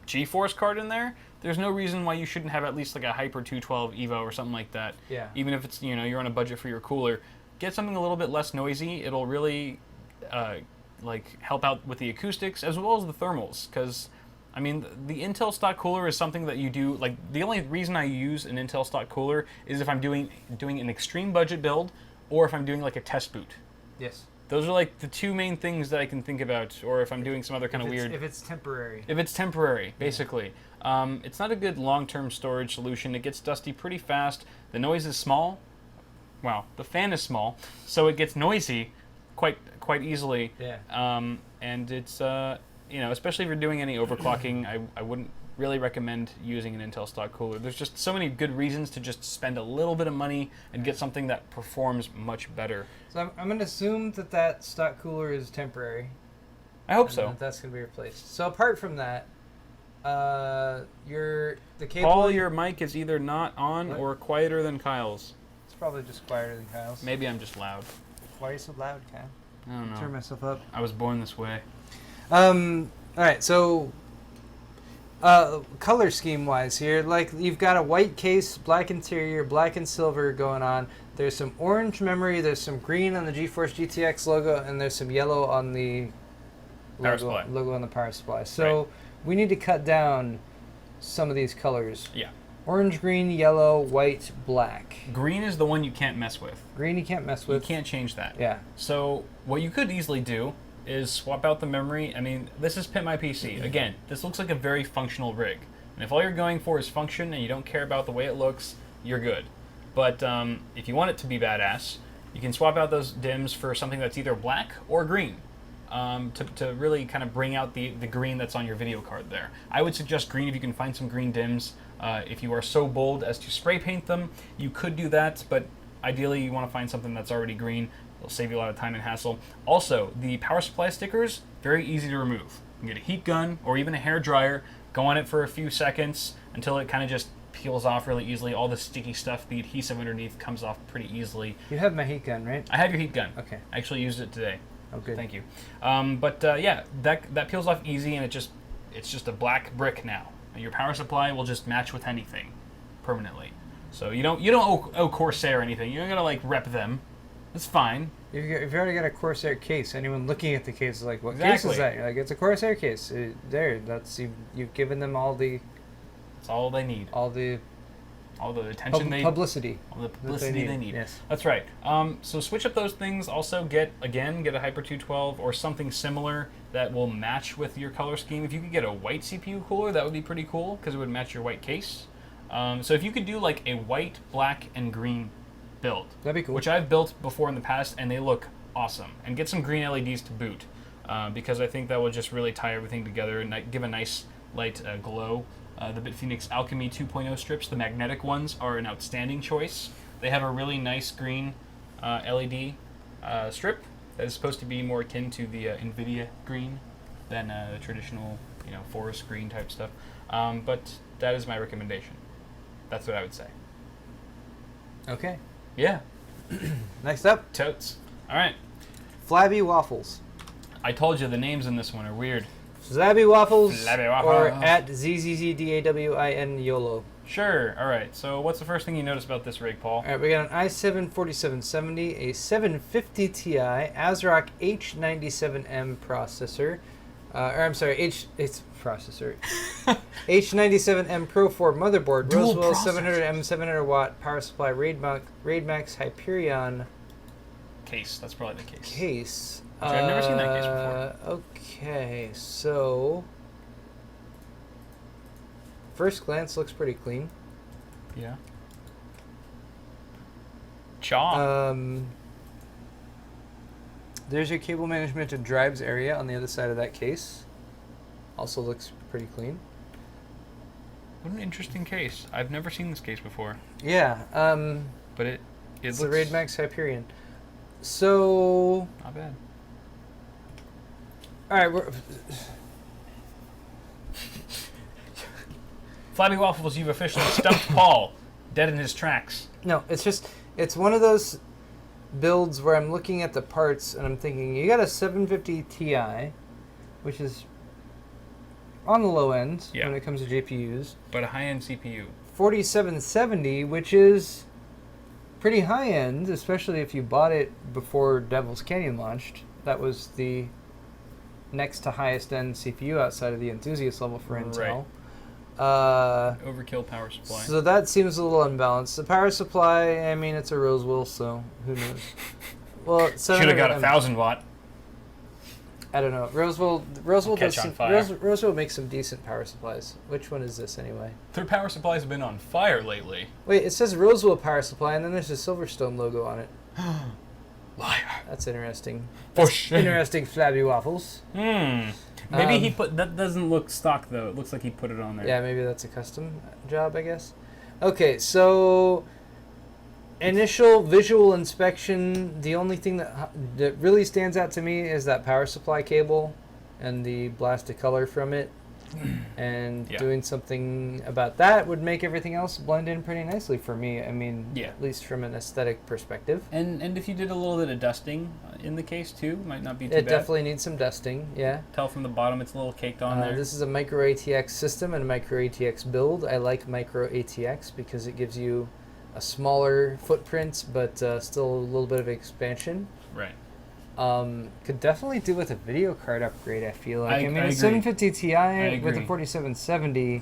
GeForce card in there. There's no reason why you shouldn't have at least like a Hyper 212 Evo or something like that. Yeah. Even if it's you're on a budget for your cooler, get something a little bit less noisy. It'll really like help out with the acoustics as well as the thermals. Because I mean, the Intel stock cooler is something that you do. Like the only reason I use an Intel stock cooler is if I'm doing an extreme budget build, or if I'm doing like a test boot. Yes. Those are like the two main things that I can think about, or if I'm doing some other kind of weird. If it's temporary. If it's temporary, basically. It's not a good long-term storage solution. It gets dusty pretty fast. The noise is small. Well, the fan is small, so it gets noisy quite easily. Yeah. And it's especially if you're doing any overclocking, I wouldn't really recommend using an Intel stock cooler. There's just so many good reasons to just spend a little bit of money and get something that performs much better. So I'm going to assume that stock cooler is temporary. I hope and so. That's going to be replaced. So apart from that, the cable. Paul, your mic is either not on What? or quieter than Kyle's. It's probably just quieter than Kyle's. Maybe I'm just loud. Why are you so loud, Kyle? I don't know. Turn myself up. I was born this way. All right, so color scheme wise here, like you've got a white case, black interior, black and silver going on. There's some orange memory, there's some green on the GeForce GTX logo, and there's some yellow on the Power supply. logo on the power supply. So we need to cut down some of these colors. Yeah. Orange, green, yellow, white, black. Green is the one you can't mess with. Green you can't mess You with. can't change that. Yeah. So what you could easily do is swap out the memory. I mean, this is Pimp My PC. Again, this looks like a very functional rig. And if all you're going for is function and you don't care about the way it looks, you're good. But if you want it to be badass, you can swap out those dims for something that's either black or green to really kind of bring out the green that's on your video card there. I would suggest green if you can find some green dims. If you are so bold as to spray paint them, you could do that, but ideally you want to find something that's already green. It'll save you a lot of time and hassle. Also, the power supply stickers, very easy to remove. You can get a heat gun or even a hair dryer, Go on it for a few seconds until it kind of just peels off really easily. All the sticky stuff, the adhesive underneath comes off pretty easily. You have my heat gun, right? I have your heat gun. Okay. I actually used it today. Oh, good. Thank you. Yeah, that peels off easy, and it's just a black brick now. And your power supply will just match with anything permanently. So you don't owe Corsair or anything. You don't gotta like rep them. It's fine. You've already got a Corsair case. Anyone looking at the case is like, what case Exactly. is that? You're like, it's a Corsair case. You've given them all the It's all they need. all the attention publicity. all the publicity they need. Yes. That's right. So switch up those things. Also get a Hyper 212 or something similar that will match with your color scheme. If you could get a white CPU cooler, that would be pretty cool because it would match your white case. So if you could do like a white, black, and green build, That'd be cool. which I've built before in the past, and they look awesome. And get some green LEDs to boot, because I think that will just really tie everything together and give a nice light glow. The Bitphoenix Alchemy 2.0 strips, the magnetic ones, are an outstanding choice. They have a really nice green LED strip that is supposed to be more akin to the NVIDIA green than the traditional, forest green type stuff. But that is my recommendation. That's what I would say. Okay. Yeah. Next up, Totes. All right. Flabby Waffles. I told you the names in this one are weird. Flabby Waffles, Flabby or Waffles. at ZZZDAWIN YOLO. Sure. All right. So what's the first thing you notice about this rig, Paul? All right, we got an i7-4770, a 750 Ti, ASRock H97M processor. It's processor. H97M Pro 4 motherboard, Dual Roswell processors. 700M 700 watt power supply, RaidMax Hyperion Case. That's probably the case. case. Which I've never seen that case before. Okay, so first glance looks pretty clean. Yeah. Chaw. There's your cable management and drives area on the other side of that case. Also looks pretty clean. What an interesting case. I've never seen this case before. Yeah, But it it's looks the RaidMax Hyperion. So, not bad. all right, we're Flabby Waffles, you've officially stumped Paul dead in his tracks. no, it's one of those builds where I'm looking at the parts and I'm thinking, you got a 750 Ti, which is on the low end Yeah. when it comes to GPUs. But a high-end CPU. 4770, which is pretty high end, especially if you bought it before Devil's Canyon launched. That was the next to highest end CPU outside of the enthusiast level for Intel. Overkill power supply. So that seems a little unbalanced. The power supply, I mean, it's a Roswell, so who knows? Well, Should have got a 1,000 watt. I don't know. Roswell Catch does on some, fire. Roswell makes some decent power supplies. Which one is this anyway? Their power supplies have been on fire lately. Wait, it says Roswell power supply, and then there's a Silverstone logo on it. Liar. That's interesting. For sure. Interesting, Flabby Waffles. Maybe he put that doesn't look stock though. It looks like he put it on there. Yeah, maybe that's a custom job, I guess. Okay, so initial visual inspection, the only thing that really stands out to me is that power supply cable and the blast of color from it. And Yeah. doing something about that would make everything else blend in pretty nicely for me. I mean, Yeah. at least from an aesthetic perspective. And if you did a little bit of dusting in the case too, might not be too It bad. definitely needs some dusting, yeah. Tell from the bottom it's a little caked on there. This is a micro ATX system and a micro ATX build. I like micro ATX because it gives you a smaller footprint, but still a little bit of expansion. Right. Could definitely do with a video card upgrade, I feel like. I I mean, agree. a 750 Ti with a agree. 4770.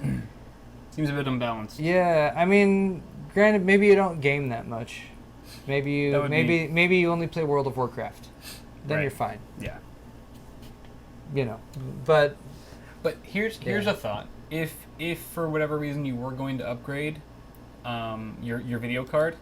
Seems a bit unbalanced. Yeah, I mean, granted, maybe you don't game that much. Maybe That you would maybe you only play World of Warcraft. Then Right. you're fine. Yeah. You know. But But here's Yeah. a thought. If for whatever reason you were going to upgrade your video card,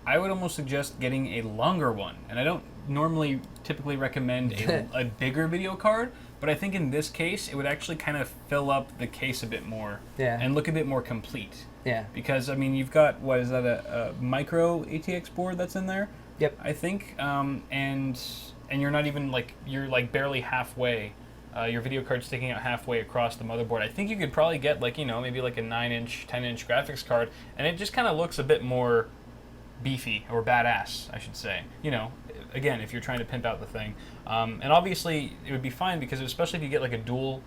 I would almost suggest getting a longer one. And I don't normally typically recommend a bigger video card, but I think in this case it would actually kind of fill up the case a bit more Yeah. and look a bit more complete. yeah. Because I mean you've got what is that a micro ATX board that's in there? Yep. I think and you're not even like you're like barely halfway your video card sticking out halfway across the motherboard, I think you could probably get like, maybe like a 9-inch, 10-inch graphics card, and it just kind of looks a bit more beefy, or badass, I should say. Again, if you're trying to pimp out the thing. And obviously, it would be fine because especially if you get like a dual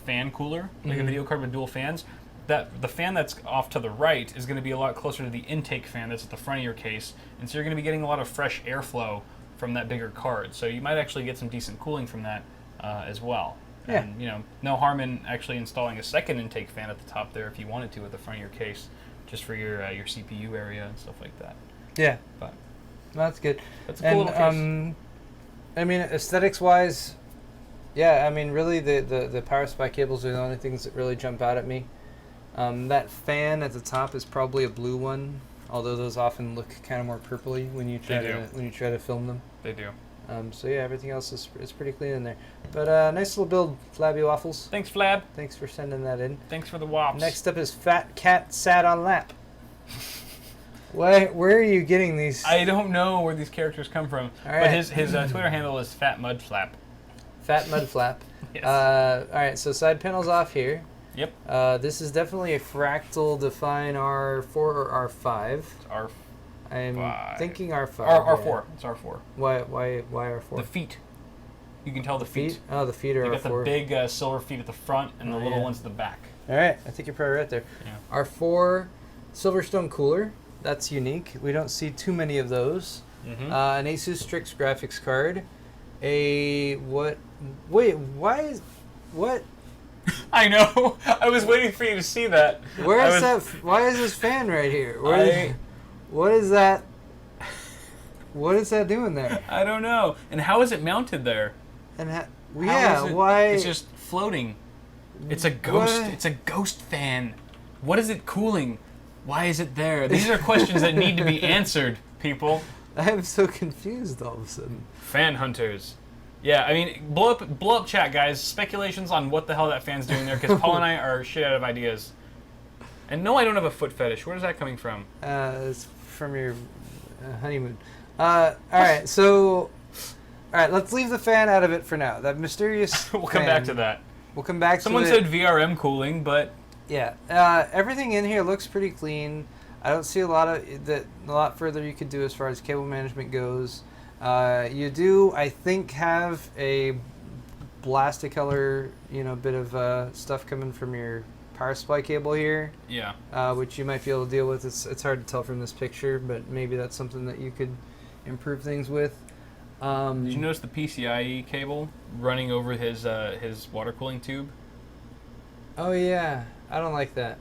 fan cooler, like a video card with dual fans, that the fan that's off to the right is going to be a lot closer to the intake fan that's at the front of your case, and so you're going to be getting a lot of fresh airflow from that bigger card. So you might actually get some decent cooling from that as well. Yeah. And no harm in actually installing a second intake fan at the top there if you wanted to at the front of your case, just for your CPU area and stuff like that. Yeah. But that's good. That's a cool little case. I mean, aesthetics-wise, yeah, I mean, really the power supply cables are the only things that really jump out at me. That fan at the top is probably a blue one, although those often look kind of more purpley when you try to film them. They do. So yeah, everything else is pretty clean in there. But nice little build, Flabby Waffles. Thanks, Flab. Thanks for sending that in. Thanks for the wops. Next up is Fat Cat Sat on Lap. Where are you getting these? I don't know where these characters come from, right. but his Twitter handle is Fat Mudflap. Fat Mudflap. Yes. All right, so side panels off here. Yep. This is definitely a fractal define R4 or R5. It's R5. I'm thinking R5. R4. Yeah. It's R4. Why R4? The feet. You can tell the feet. Oh, the feet are You R4. got the big silver feet at the front and the little ones at the back. All right, I think you're probably right there. Yeah. R4 Silverstone cooler. That's unique. We don't see too many of those. Mm-hmm. An Asus Strix graphics card. Wait, why is what? I know. I was waiting for you to see that. Why is this fan right here? What is that? What is that doing there? I don't know. And how is it mounted there? And why? It's just floating. It's a ghost. What? It's a ghost fan. What is it cooling? Why is it there? These are questions that need to be answered, people. I'm so confused all of a sudden. Fan hunters. Yeah, I mean, blow up chat, guys. Speculations on what the hell that fan's doing there, because Paul and I are shit out of ideas. And no, I don't have a foot fetish. Where is that coming from? It's from your honeymoon. All right, so... All right, let's leave the fan out of it for now. That mysterious We'll come back to that. We'll come back Someone to it. said VRM cooling, but... Yeah, everything in here looks pretty clean. I don't see a lot further you could do as far as cable management goes. You do, I think, have a blasted color, bit of stuff coming from your power supply cable here. Yeah. Which you might be able to deal with. It's hard to tell from this picture, but maybe that's something that you could improve things with. Did you notice the PCIe cable running over his water cooling tube? Oh yeah, I don't like that.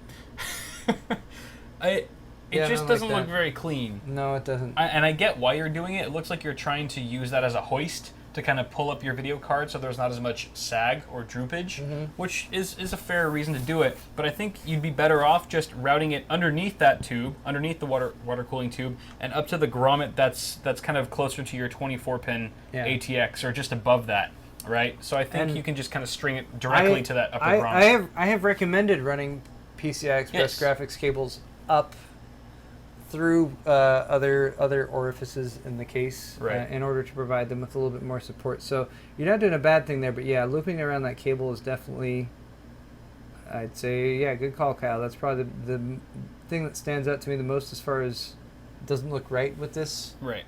It just doesn't look very clean. No, it doesn't. And I get why you're doing it. It looks like you're trying to use that as a hoist to kind of pull up your video card so there's not as much sag or droopage, which is a fair reason to do it. But I think you'd be better off just routing it underneath that tube, underneath the water cooling tube, and up to the grommet that's kind of closer to your 24-pin ATX or just above that. Right, so I think you can just kind of string it directly to that upper grommet. I have recommended running PCI Express graphics cables up through other orifices in the case in order to provide them with a little bit more support. So you're not doing a bad thing there, but yeah, looping around that cable is definitely, I'd say, good call, Kyle. That's probably the thing that stands out to me the most as far as doesn't look right with this. Right.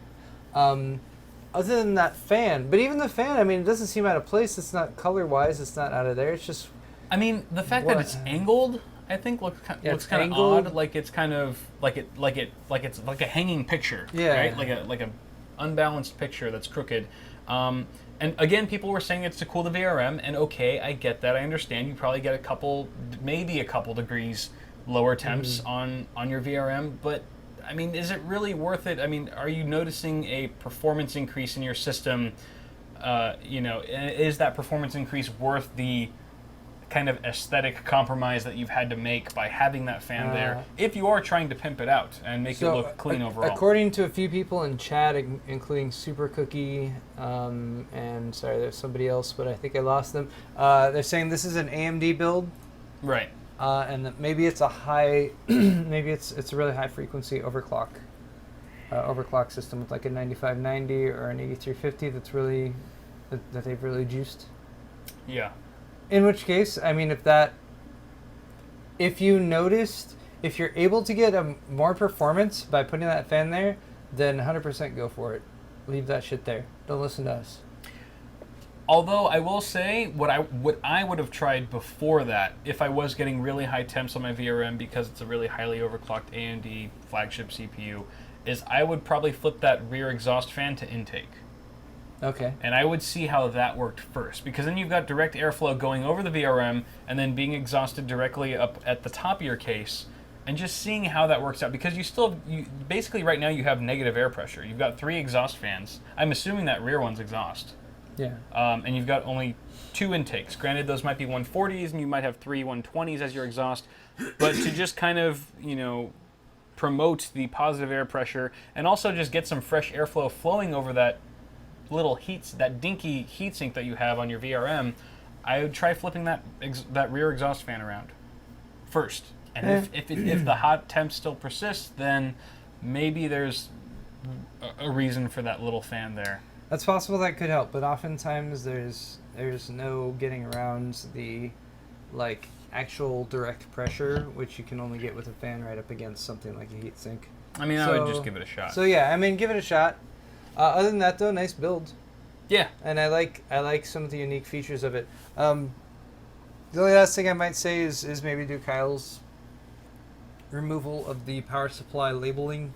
Other than that fan, but even the fan, I mean, it doesn't seem out of place. It's not color-wise. It's not out of there. It's just. I mean, the fact that it's angled, I think, looks kind of odd. Like it's kind of it's like a hanging picture. Yeah. Right. Like a unbalanced picture that's crooked. And again, people were saying it's to cool the VRM, and okay, I get that. I understand. You probably get maybe a couple degrees lower temps on your VRM, but. I mean, is it really worth it? I mean, are you noticing a performance increase in your system? Is that performance increase worth the kind of aesthetic compromise that you've had to make by having that fan there? If you are trying to pimp it out and make it look clean overall. According to a few people in chat, including Super Cookie, and sorry, there's somebody else, but I think I lost them. They're saying this is an AMD build. Right. And that maybe it's a high, maybe it's a really high frequency overclock system with like a 9590 or an 8350 that's really that they've really juiced. Yeah. In which case, I mean, if you noticed, if you're able to get more performance by putting that fan there, then 100% go for it. Leave that shit there. Don't listen to us. Although I will say, what I would have tried before that, if I was getting really high temps on my VRM because it's a really highly overclocked AMD flagship CPU, is I would probably flip that rear exhaust fan to intake. Okay. And I would see how that worked first, because then you've got direct airflow going over the VRM and then being exhausted directly up at the top of your case, and just seeing how that works out. Because you basically right now you have negative air pressure. You've got 3 exhaust fans. I'm assuming that rear one's exhaust. Yeah. And you've got only 2 intakes. Granted, those might be 140s, and you might have 3 120s as your exhaust. But to just kind of, promote the positive air pressure and also just get some fresh airflow flowing over that little that dinky heatsink that you have on your VRM, I would try flipping that rear exhaust fan around first. And if the hot temp still persists, then maybe there's a reason for that little fan there. That's possible, that could help, but oftentimes there's no getting around the actual direct pressure, which you can only get with a fan right up against something like a heatsink. I mean, I would just give it a shot. So yeah, I mean, give it a shot. Other than that, though, nice build. Yeah. And I like some of the unique features of it. The only last thing I might say is maybe do Kyle's removal of the power supply labeling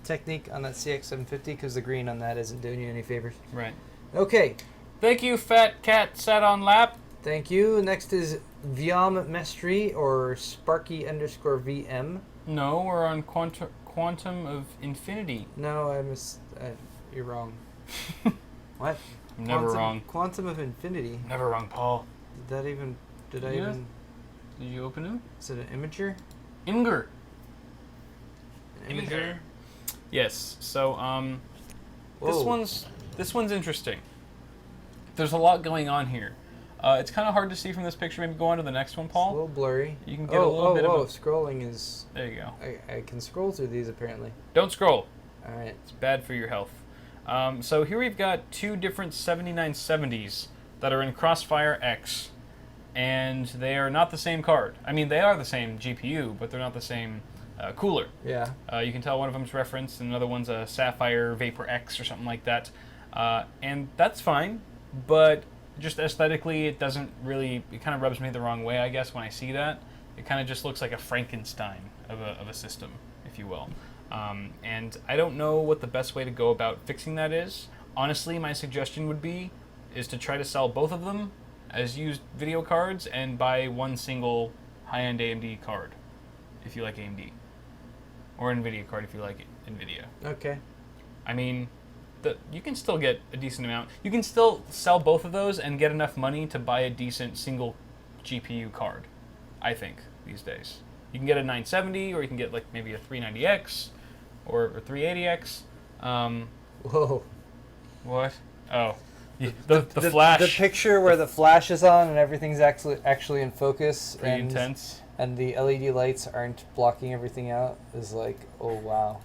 technique on that CX750, because the green on that isn't doing you any favors. Right. Okay. Thank you, Fat Cat Sat on Lap. Thank you. Next is Vyom Mestri, or Sparky_VM. No, we're on Quantum of Infinity. No, you're wrong. What? I'm never wrong. Quantum of Infinity. Never wrong, Paul. Did I even... Did you open it? Is it an imager? Imager. Imager? Yes. So, Whoa. this one's interesting. There's a lot going on here. It's kind of hard to see from this picture. Maybe go on to the next one, Paul. It's a little blurry. You can get a little bit of scrolling is... There you go. I can scroll through these, apparently. Don't scroll. All right. It's bad for your health. So here we've got 2 different 7970s that are in Crossfire X, and they are not the same card. I mean, they are the same GPU, but they're not the same cooler. Yeah. You can tell one of them's referenced, and another one's a Sapphire Vapor X or something like that. And that's fine, but just aesthetically, it kind of rubs me the wrong way, I guess, when I see that. It kind of just looks like a Frankenstein of a system, if you will. And I don't know what the best way to go about fixing that is. Honestly, my suggestion is to try to sell both of them as used video cards and buy one single high-end AMD card, if you like AMD. Or NVIDIA card if you like NVIDIA. Okay. I mean, you can still get a decent amount. You can still sell both of those and get enough money to buy a decent single GPU card, I think, these days. You can get a 970, or you can get maybe a 390X or 380X. Whoa. What? Oh. The flash. The picture where the flash is on and everything's actually in focus. Pretty intense. And the LED lights aren't blocking everything out is oh wow.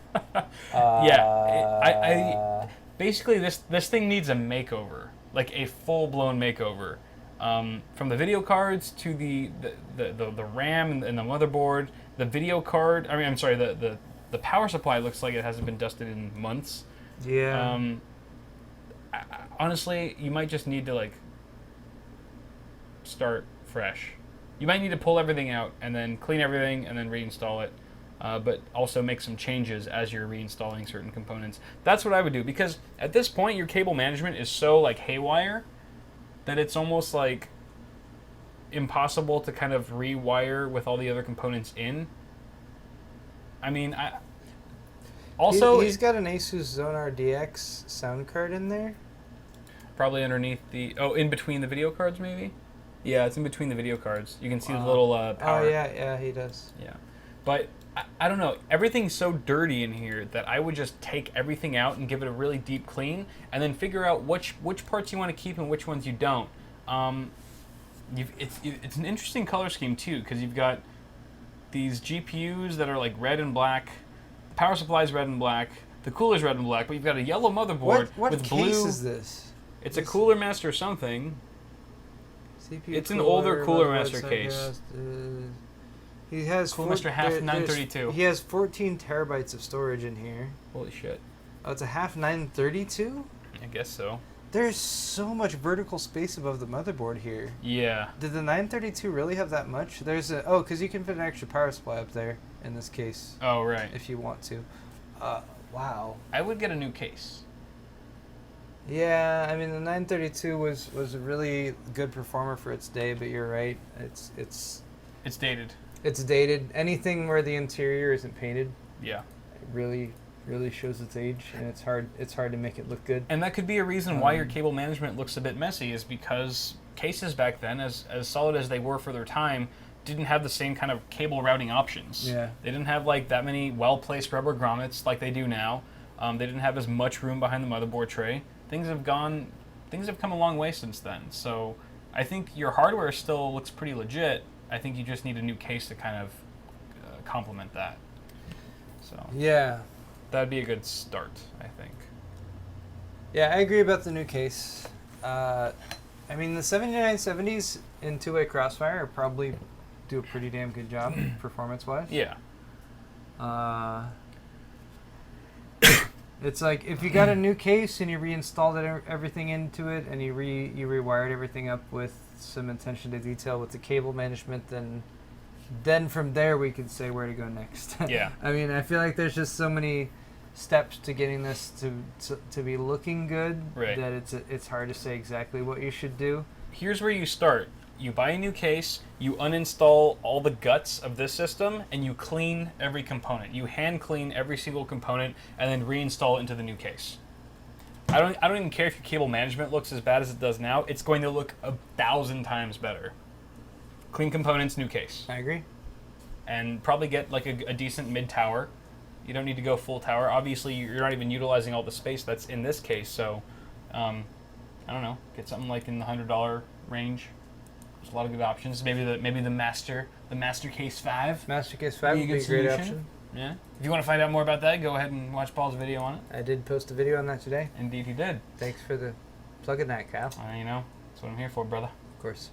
Yeah. Basically, this thing needs a makeover, like a full-blown makeover, from the video cards to the RAM and the motherboard. The video card, the power supply looks like it hasn't been dusted in months. Yeah. Honestly, you might just need to start fresh. You might need to pull everything out and then clean everything and then reinstall it. But also make some changes as you're reinstalling certain components. That's what I would do, because at this point your cable management is so haywire that it's almost impossible to kind of rewire with all the other components in. I mean, he's got an Asus Zonar DX sound card in there. Probably underneath in between the video cards, maybe. Yeah, it's in between the video cards. You can see the little power. Oh yeah, he does. Yeah, but I don't know. Everything's so dirty in here that I would just take everything out and give it a really deep clean, and then figure out which parts you want to keep and which ones you don't. It's an interesting color scheme too, because you've got these GPUs that are red and black, the power supply's red and black, the cooler's red and black, but you've got a yellow motherboard what with case blue. Is this? It's a Cooler Master something. CPU It's an older Cooler motherboard Master side case. cast, he has Cooler Master half 932. He has 14 terabytes of storage in here. Holy shit. Oh, it's a half 932? I guess so. There's so much vertical space above the motherboard here. Yeah. Did the 932 really have that much? There's a... Oh, because you can fit an extra power supply up there in this case. Oh, right. If you want to. Wow. I would get a new case. Yeah, I mean, the 932 was a really good performer for its day, but you're right. It's dated. It's dated. Anything where the interior isn't painted, Yeah. it really shows its age, and it's hard to make it look good. And that could be a reason why your cable management looks a bit messy, is because cases back then, as solid as they were for their time, didn't have the same kind of cable routing options. Yeah. They didn't have like that many well-placed rubber grommets like they do now. They didn't have as much room behind the motherboard tray. Things have come a long way since then. So I think your hardware still looks pretty legit. I think you just need a new case to kind of complement that. So Yeah. that'd be a good start, I think. Yeah, I agree about the new case. I mean, the 7970s in two-way crossfire probably do a pretty damn good job performance-wise. Yeah. It's like if you got a new case and you reinstalled everything into it and you rewired everything up with some attention to detail with the cable management, then from there we could say where to go next. Yeah. I mean, I feel like there's just so many steps to getting this to be looking good that it's hard to say exactly what you should do. Here's where you start. You buy a new case, you uninstall all the guts of this system, and you clean every component. You hand clean every single component and then reinstall it into the new case. I don't even care if your cable management looks as bad as it does now. It's going to look 1,000 times better. Clean components, new case. I agree. And probably get like a decent mid-tower. You don't need to go full tower. Obviously, you're not even utilizing all the space that's in this case, so I don't know. Get something like in the $100 range. There's a lot of good options. Maybe the Master Case 5. Master Case 5 would be a great solution. option. Yeah. If you want to find out more about that, go ahead and watch Paul's video on it. I did post a video on that today. Indeed, he did. Thanks for the plugging that, Kyle. You know, that's what I'm here for, brother. Of course.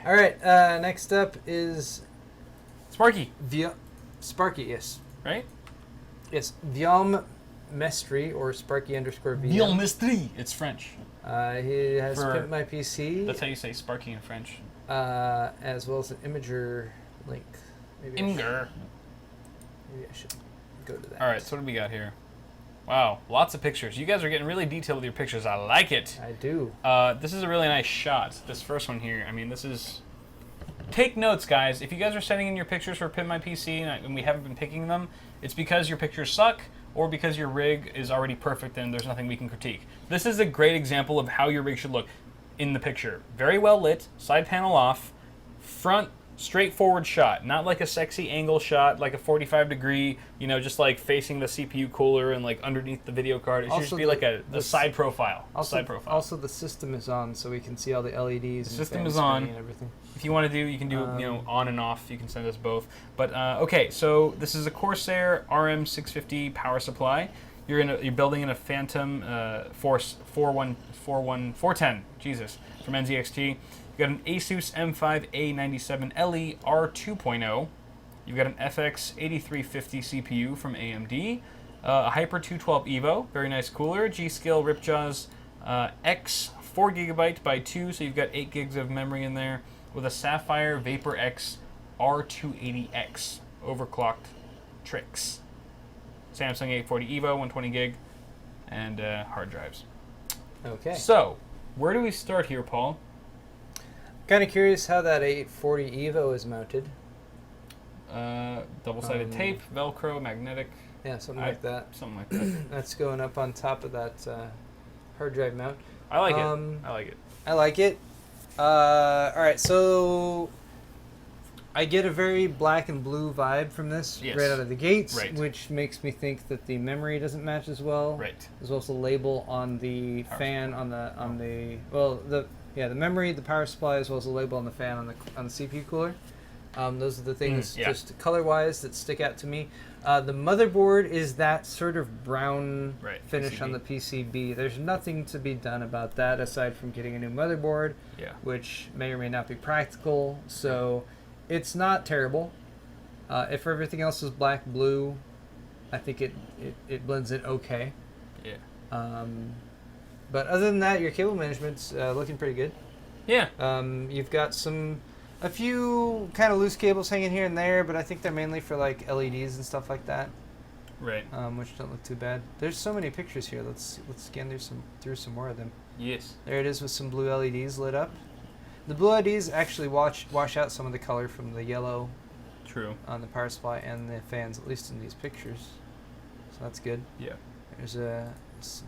All right. Next up is Sparky. Sparky. Yes. Right. Yes. Viom Mestri or Sparky _ Viom Mestri. It's French. He has Pimp My PC. That's how you say Sparky in French. As well as an Imager link. Maybe I should go to that. All right. So what do we got here? Wow, lots of pictures. You guys are getting really detailed with your pictures. I like it. I do. This is a really nice shot. This first one here. I mean, this is... Take notes, guys. If you guys are sending in your pictures for Pimp My PC and we haven't been picking them, it's because your pictures suck or because your rig is already perfect and there's nothing we can critique. This is a great example of how your rig should look in the picture. Very well lit, side panel off, front straightforward shot, not like a sexy angle shot, like a 45 degree, you know, just like facing the CPU cooler and like underneath the video card. It should just be like a side profile. Also, the system is on, so we can see all the LEDs. The system is on. And everything. If you want to do, you can do you know, on and off. You can send us both. But okay, so this is a Corsair RM650 power supply. You're building in a Phantom Force 410. Jesus, from NZXT. You've got an Asus M5A97LE R2.0. You've got an FX 8350 CPU from AMD. A Hyper 212 Evo, very nice cooler. G.Skill Ripjaws X 4 GB by 2, so you've got 8 gigs of memory in there. With a Sapphire Vapor X R280X overclocked tricks. Samsung 840 Evo, 120 gig, and hard drives. Okay. So, where do we start here, Paul? Kind of curious how that 840 Evo is mounted. Double-sided tape, Velcro, magnetic. Yeah, something like that. Something like that. That's going up on top of that hard drive mount. I like it. I like it. I like it. All right, so I get a very black and blue vibe from this right out of the gates, which makes me think that the memory doesn't match as well. Right. As well as the label on the fan on the the memory, the power supply, as well as the label on the fan on the CPU cooler. Those are the things, yeah. just color-wise, that stick out to me. The motherboard is that sort of brown finish PCB. on the PCB. There's nothing to be done about that aside from getting a new motherboard, which may or may not be practical. So it's not terrible. If everything else is black, blue, I think it blends in okay. Yeah. But other than that, your cable management's looking pretty good. Yeah. You've got a few kind of loose cables hanging here and there, but I think they're mainly for like LEDs and stuff like that. Right. Which don't look too bad. There's so many pictures here. Let's scan through some more of them. Yes. There it is with some blue LEDs lit up. The blue LEDs actually wash out some of the color from the yellow. True. On the power supply and the fans, at least in these pictures. So that's good. Yeah. There's a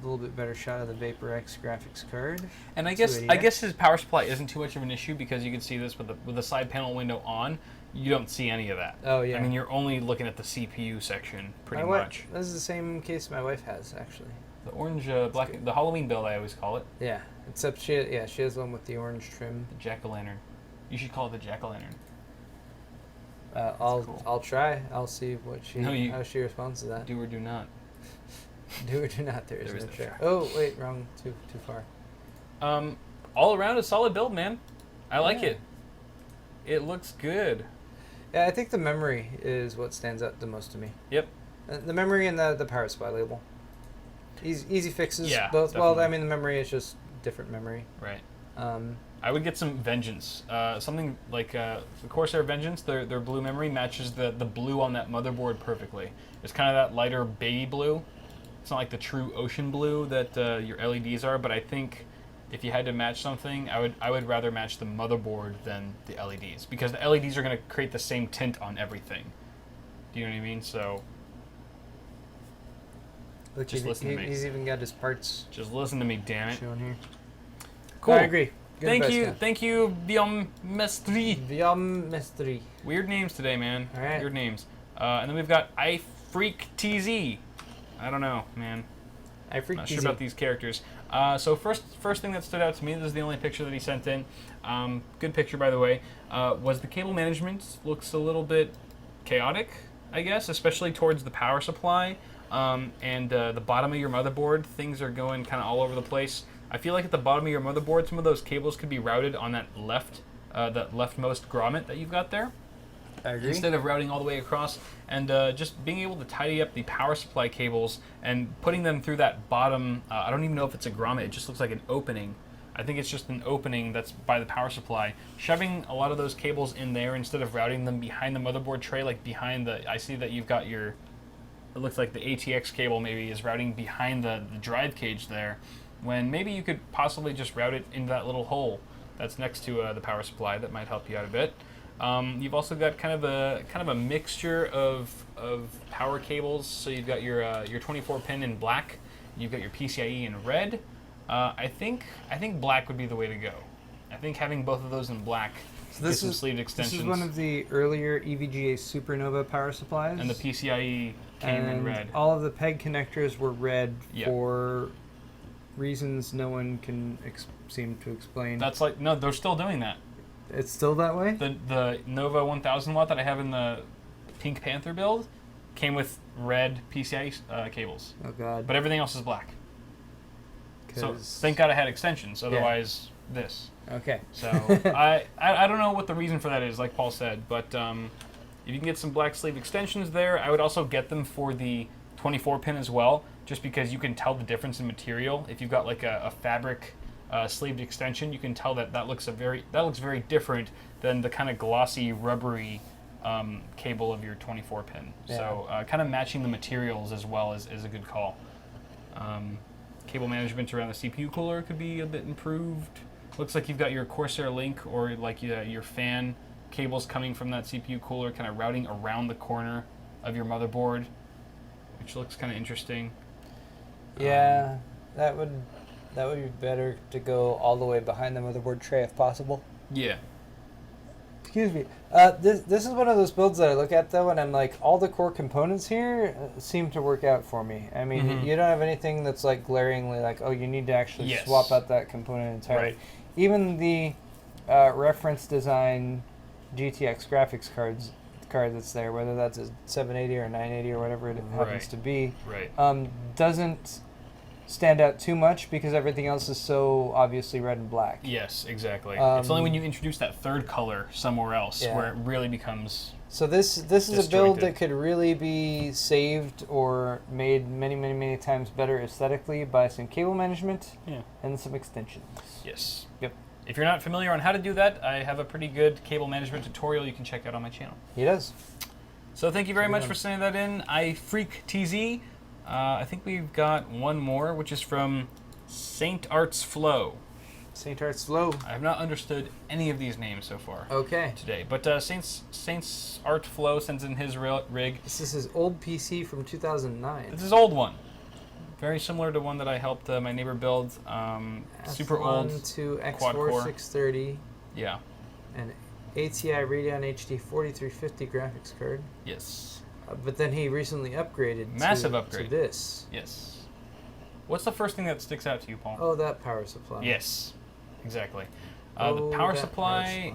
little bit better shot of the VaporX graphics card. And I guess his power supply isn't too much of an issue because you can see this with the side panel window on. You don't see any of that. Oh yeah. I mean, you're only looking at the CPU section pretty much. This is the same case my wife has actually. The orange, black, the Halloween build I always call it. Yeah, except she has one with the orange trim. The jack-o'-lantern. You should call it the jack-o'-lantern. I'll try. I'll see how she responds to that. Do or do not. Do or do not. There is no try. Oh wait, wrong. Too far. All around a solid build, man. I like it. It looks good. Yeah, I think the memory is what stands out the most to me. Yep. The memory and the power supply label. Easy fixes. Yeah. Both. Definitely. Well, I mean the memory is just different memory. Right. I would get some Vengeance. Something like the Corsair Vengeance, their blue memory matches the blue on that motherboard perfectly. It's kind of that lighter baby blue. It's not like the true ocean blue that your LEDs are, but I think if you had to match something, I would rather match the motherboard than the LEDs because the LEDs are going to create the same tint on everything. Do you know what I mean? So look, just listen to me. He's even got his parts. Just listen to me, damn it. Shown here. Cool. I agree. Good Thank you, Biom Mestri. Biom Mestri. Weird names today, man. All right. Weird names. And then we've got iFreakTZ. I don't know, man. Not sure about these characters. So first thing that stood out to me, this is the only picture that he sent in. Good picture, by the way. Was the cable management looks a little bit chaotic, I guess, especially towards the power supply and the bottom of your motherboard. Things are going kind of all over the place. I feel like at the bottom of your motherboard, some of those cables could be routed on that leftmost grommet that you've got there. I agree. Instead of routing all the way across, and just being able to tidy up the power supply cables and putting them through that bottom, I don't even know if it's a grommet, it just looks like an opening. I think it's just an opening that's by the power supply. Shoving a lot of those cables in there instead of routing them behind the motherboard tray, like behind I see that you've got it looks like the ATX cable maybe is routing behind the drive cage there, when maybe you could possibly just route it into that little hole that's next to the power supply. That might help you out a bit. You've also got kind of a mixture of power cables. So you've got your 24 pin in black, you've got your PCIe in red. I think black would be the way to go. I think having both of those in black. So this is sleeved extensions. This is one of the earlier EVGA Supernova power supplies. And the PCIe came in red. All of the PEG connectors were red for reasons no one can seem to explain. That's like, no, they're still doing that. It's still that way? The Nova 1000 watt that I have in the Pink Panther build came with red PCIe cables. Oh god. But everything else is black. So thank God I had extensions, otherwise this. Okay. So I don't know what the reason for that is, like Paul said, but if you can get some black sleeve extensions there, I would also get them for the 24 pin as well, just because you can tell the difference in material. If you've got like a fabric sleeved extension, you can tell that looks very different than the kind of glossy, rubbery cable of your 24 pin. Yeah. So kind of matching the materials as well is a good call. Cable management around the CPU cooler could be a bit improved. Looks like you've got your Corsair Link or like your fan cables coming from that CPU cooler, kind of routing around the corner of your motherboard, which looks kind of interesting. Yeah, that would be better to go all the way behind the motherboard tray if possible. Yeah. Excuse me. This is one of those builds that I look at though, and I'm like, all the core components here seem to work out for me. I mean, you don't have anything that's like glaringly like, oh, you need to actually swap out that component entirely. Right. Even the reference design GTX graphics card that's there, whether that's a 780 or a 980 or whatever it happens to be, doesn't stand out too much because everything else is so obviously red and black. Yes, exactly. It's only when you introduce that third color somewhere else where it really becomes. So this is a build that could really be saved or made many times better aesthetically by some cable management and some extensions. Yes. Yep. If you're not familiar on how to do that, I have a pretty good cable management tutorial you can check out on my channel. He does. So thank you very much for sending that in. I Freak TZ. I think we've got one more, which is from Saint Arts Flow. Saint Arts Flow. I have not understood any of these names so far. Okay. Today, but Saint's Art Flow sends in his rig. This is his old PC from 2009. It's his old one. Very similar to one that I helped my neighbor build. Super old. to quad core. X4 630. Yeah. An ATI Radeon HD 4350 graphics card. Yes. But then he recently upgraded. Massive upgrade. To this. Yes. What's the first thing that sticks out to you, Paul? Oh, that power supply. Yes. Exactly. The power supply.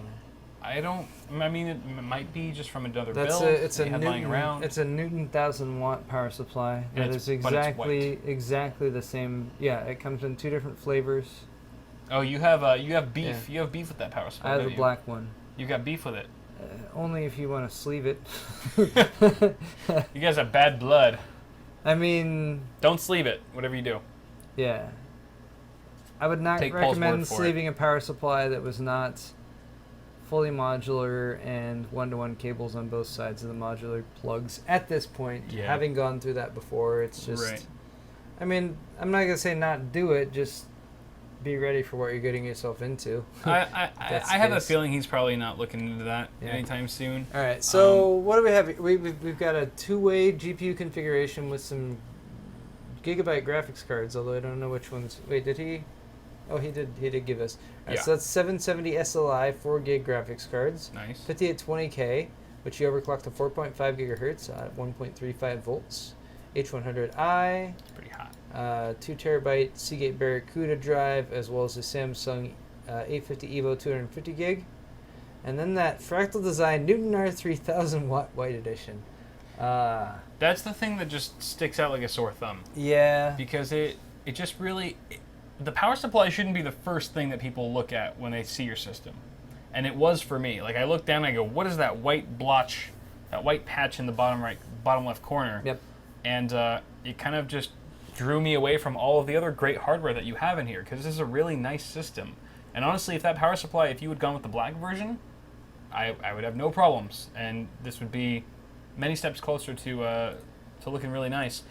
I mean, it might be just from another build. It's a Newton. Lying around. It's a Newton 1000-watt power supply. That is exactly the same. Yeah, it comes in 2 different flavors. Oh, you have beef. Yeah. You have beef with that power supply. I have the black one. You got beef with it. Only if you want to sleeve it. You guys have bad blood. I mean... Don't sleeve it, whatever you do. Yeah. I would not recommend sleeving a power supply that was not fully modular and one-to-one cables on both sides of the modular plugs at this point. Yeah. Having gone through that before, it's just... Right. I mean, I'm not going to say not do it, just be ready for what you're getting yourself into. I have a feeling he's probably not looking into that anytime soon. All right, so what do we have? We've got a 2-way GPU configuration with some Gigabyte graphics cards, although I don't know which ones. Wait, did he? Oh, he did give us. All right, so that's 770 SLI 4 gig graphics cards. Nice. 5820K, which you overclock to 4.5 gigahertz at 1.35 volts. H100i. It's pretty hot. 2 terabyte Seagate Barracuda drive, as well as the Samsung 850 Evo 250 gig, and then that Fractal Design Newton R3000 watt white edition. That's the thing that just sticks out like a sore thumb. Yeah. Because it just really, the power supply shouldn't be the first thing that people look at when they see your system, and it was for me. Like I look down and I go, what is that white blotch, that white patch in the bottom left corner? Yep. And it kind of just drew me away from all of the other great hardware that you have in here, because this is a really nice system. And honestly, if that power supply, if you had gone with the black version, I would have no problems, and this would be many steps closer to looking really nice.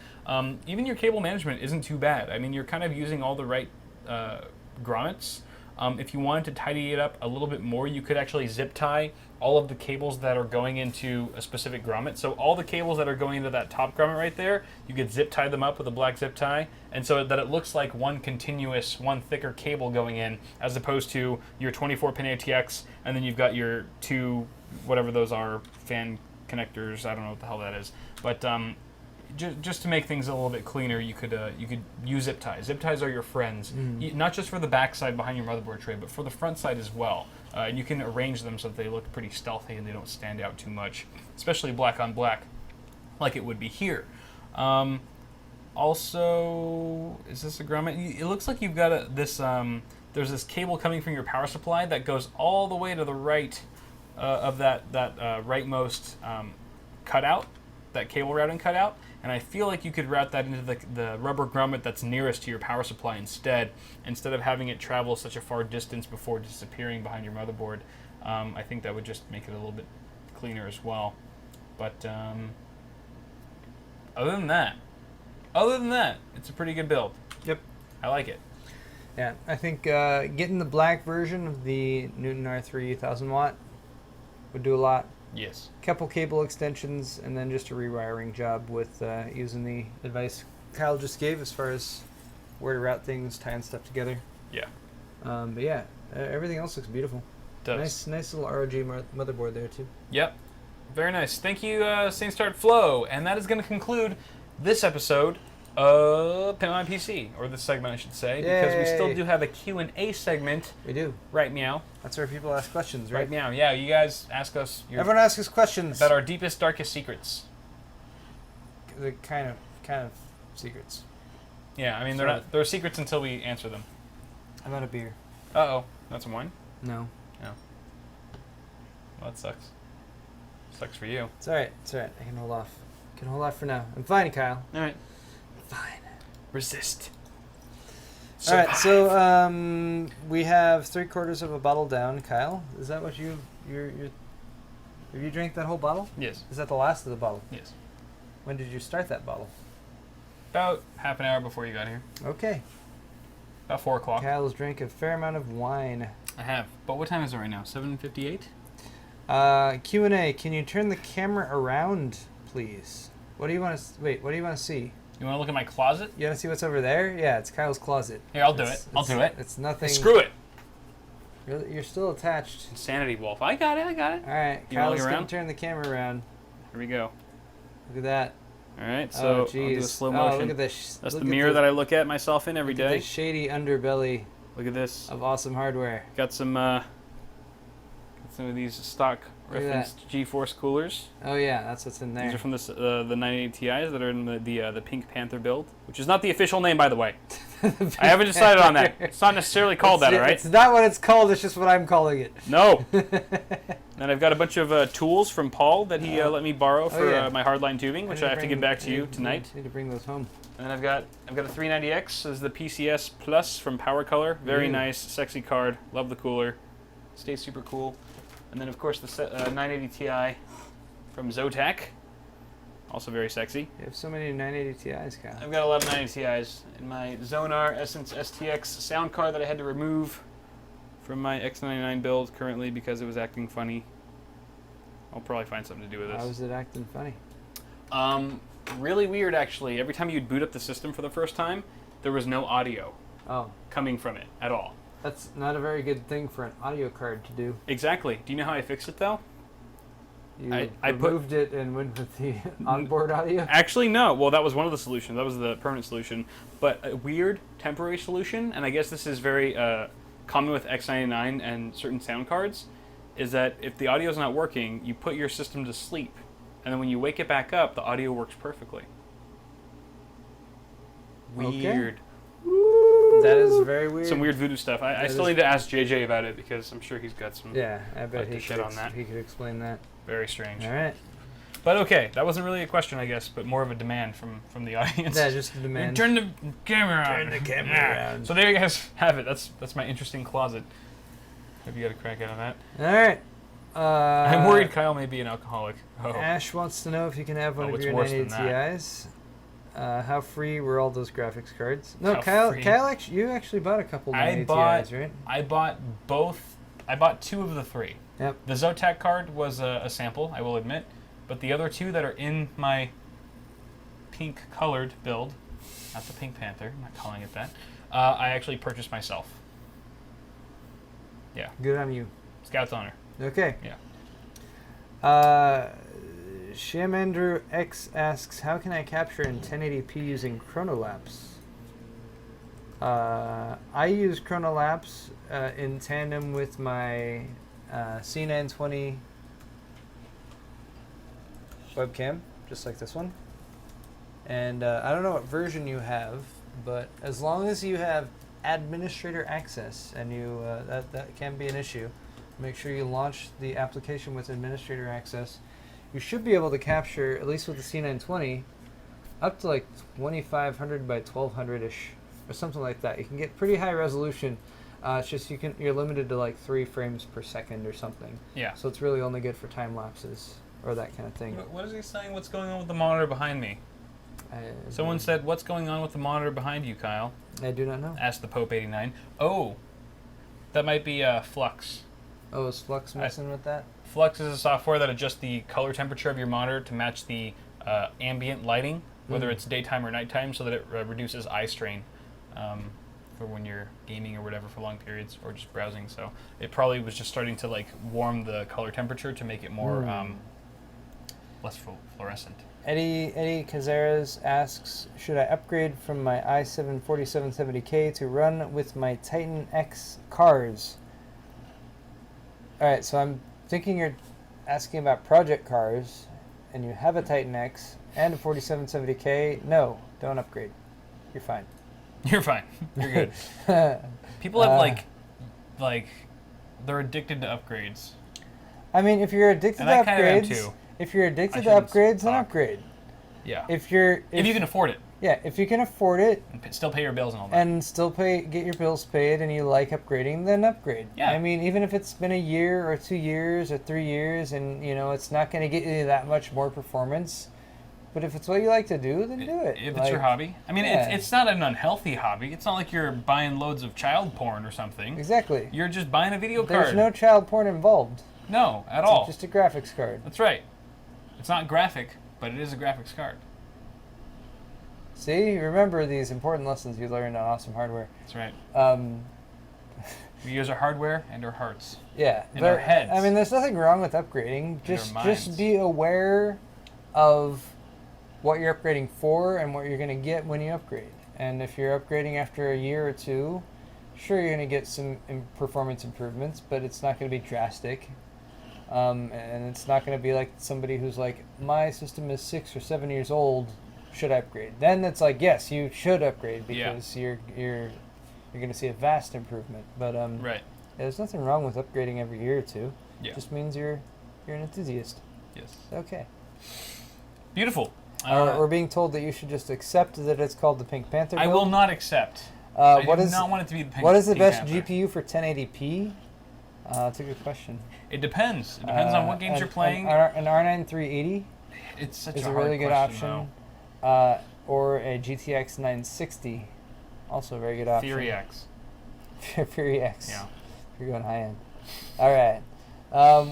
Even your cable management isn't too bad. I mean, you're kind of using all the right grommets. If you wanted to tidy it up a little bit more, you could actually zip tie all of the cables that are going into a specific grommet. So all the cables that are going into that top grommet right there, you could zip tie them up with a black zip tie, and so that it looks like one continuous, one thicker cable going in, as opposed to your 24-pin ATX, and then you've got your 2, whatever those are, fan connectors. I don't know what the hell that is, but just to make things a little bit cleaner, you could use zip ties. Zip ties are your friends, not just for the back side behind your motherboard tray, but for the front side as well. And you can arrange them so that they look pretty stealthy and they don't stand out too much, especially black on black, like it would be here. Also, is this a grommet? It looks like you've got this. There's this cable coming from your power supply that goes all the way to the right of that rightmost cutout, that cable routing cutout. And I feel like you could route that into the rubber grommet that's nearest to your power supply instead of having it travel such a far distance before disappearing behind your motherboard. I think that would just make it a little bit cleaner as well. But other than that, it's a pretty good build. Yep. I like it. Yeah, I think getting the black version of the Newton R3 1000-watt would do a lot. Yes. Couple cable extensions, and then just a rewiring job with using the advice Kyle just gave as far as where to route things, tying stuff together. Yeah. But yeah, everything else looks beautiful. Does. Nice little ROG motherboard there too. Yep. Very nice. Thank you, Saint Start Flow. And that is going to conclude this episode Pimp My PC, or this segment I should say, because we still Yay. do have a Q&A segment. We do. Right meow. That's where people ask questions, right? Right meow. Yeah, you guys ask us Everyone asks us questions. about our deepest, darkest secrets. The kind of secrets. Yeah, I mean they're secrets until we answer them. I'm out of beer. Uh-oh. That's wine? No. No. Well, that sucks. Sucks for you. It's alright. It's alright. I can hold off. Can hold off for now. I'm fine, Kyle. All right. Fine. Resist. All right. So we have 3/4 of a bottle down, Kyle. Is that what you're? Have you drank that whole bottle? Yes. Is that the last of the bottle? Yes. When did you start that bottle? About half an hour before you got here. Okay. About 4 o'clock. Kyle's drank a fair amount of wine. I have. But what time is it right now? 7:58? Q&A. Can you turn the camera around, please? What do you want to? Wait. What do you want to see? You want to look at my closet? You want to see what's over there? Yeah, it's Kyle's closet. Here, I'll do it. I'll do it. It's nothing. Screw it. You're still attached. Insanity Wolf. I got it. All right. You wanna look Kyle's gonna around? turn the camera around. Here we go. Look at that. All right. So I'll do a jeez. slow Oh, motion. look at this. That's look the at mirror that I look at myself in every look at day. the shady underbelly Look at this. of awesome hardware. Got some of these stock Look at referenced GeForce coolers. Oh yeah, that's what's in These there. are from the 980 Ti's that are in the Pink Panther build, which is not the official name, by the way. I haven't decided on that. It's not necessarily called that, all right? It's not what it's called. It's just what I'm calling it. No. And I've got a bunch of tools from Paul that he let me borrow for yeah. my hardline tubing, which I have to get back to you tonight. Need to bring those home. And then I've got a 390X as the PCS Plus from Power Color. Very nice, sexy card. Love the cooler. Stays super cool. And then of course the 980 Ti from Zotac. Also very sexy. You have so many 980 Ti's, Kyle. I've got a lot of 980 Ti's in my Zonar Essence STX sound card that I had to remove from my X99 build currently because it was acting funny. I'll probably find something to do with this. How was it acting funny? Really weird actually. Every time you'd boot up the system for the first time, there was no audio coming from it at all. That's not a very good thing for an audio card to do. Exactly. Do you know how I fixed it though? You I removed it and went with the onboard audio? Actually, no. Well, that was one of the solutions. That was the permanent solution. But a weird temporary solution, and I guess this is very common with X99 and certain sound cards, is that if the audio is not working, you put your system to sleep. And then when you wake it back up, the audio works perfectly. Weird. That is very weird. Some weird voodoo stuff. I still need to ask JJ about it because I'm sure he's got some I bet he shit on that. He could explain that. Very strange. All right. But okay, that wasn't really a question, I guess, but more of a demand from the audience. Yeah, just a demand. Turn the camera on. Turn the camera around. So there you guys have it. That's my interesting closet. Hope you got a crack out of that. All right. I'm worried Kyle may be an alcoholic. Oh. Ash wants to know if you can have one of it's your worse 980 than Ti's. How free were all those graphics cards? No, How Kyle. free? Kyle, you actually bought a couple 980 Ti's, right? I bought both. I bought 2 of the 3. Yep. The Zotac card was a sample, I will admit, but the other 2 that are in my pink colored build, not the Pink Panther, I'm not calling it that, I actually purchased myself. Yeah. Good on you. Scout's honor. Okay. Yeah. Shamandrew X asks, how can I capture in 1080p using Chronolapse? I use Chronolapse in tandem with my C920 webcam, just like this one. And I don't know what version you have, but as long as you have administrator access, and you that can be an issue, make sure you launch the application with administrator access. You should be able to capture, at least with the C920, up to like 2500 by 1200-ish, or something like that. You can get pretty high resolution. It's just you're limited to like 3 frames per second or something. Yeah. So it's really only good for time lapses or that kind of thing. What is he saying? What's going on with the monitor behind me? Someone said, what's going on with the monitor behind you, Kyle? I do not know. Asked the Pope89. Oh, that might be Flux. Oh, is Flux messing with that? Flux is a software that adjusts the color temperature of your monitor to match the ambient lighting, whether it's daytime or nighttime, so that it reduces eye strain for when you're gaming or whatever for long periods, or just browsing. So it probably was just starting to like warm the color temperature to make it more less fluorescent. Eddie Cazares asks, should I upgrade from my i7 4770K to run with my Titan X cars? Alright, so I'm thinking you're asking about project cars, and you have a Titan X and a 4770K. No, don't upgrade. You're fine. You're fine. You're good. People have like they're addicted to upgrades. I mean, if you're addicted And to I kind of am upgrades, too. if you're addicted I to shouldn't upgrades, then talk. upgrade. Yeah. If you can afford it yeah, if you can afford it and still pay your bills and all that. and still get your bills paid, and you like upgrading, then upgrade. Yeah. I mean, even if it's been a year or 2 years or 3 years, and you know it's not going to get you that much more performance, but if it's what you like to do, then do it. If it's your hobby. I mean, yeah. it's not an unhealthy hobby. It's not like you're buying loads of child porn or something. Exactly. You're just buying a video card. There's no child porn involved. No, at It's all. just a graphics card. That's right. It's not graphic, but it is a graphics card. See, remember these important lessons you learned on Awesome Hardware. That's right. Um, We use our hardware and our hearts. yeah, In our heads. I mean, there's nothing wrong with upgrading. our Just minds. be aware of what you're upgrading for and what you're going to get when you upgrade. And if you're upgrading after a year or two, sure, you're going to get some performance improvements, but it's not going to be drastic. And it's not going to be like somebody who's like, my system is 6 or 7 years old, should I upgrade? Then it's like, yes, you should upgrade because you're going to see a vast improvement. But Right. yeah, there's nothing wrong with upgrading every year or two. Yeah. It just means you're an enthusiast. Yes. Okay. Beautiful. We're being told that you should just accept that it's called the Pink Panther I build. will not accept. I What do is not want it to be the Pink what is the Pink best Panther. GPU for 1080p? That's a good question. It depends. It depends on what games you're playing. An R9 380 It's such is a a hard really good question, option. Or a GTX 960, also a very good though. option. Theory X. Fury X. Yeah. You're going high end. All right.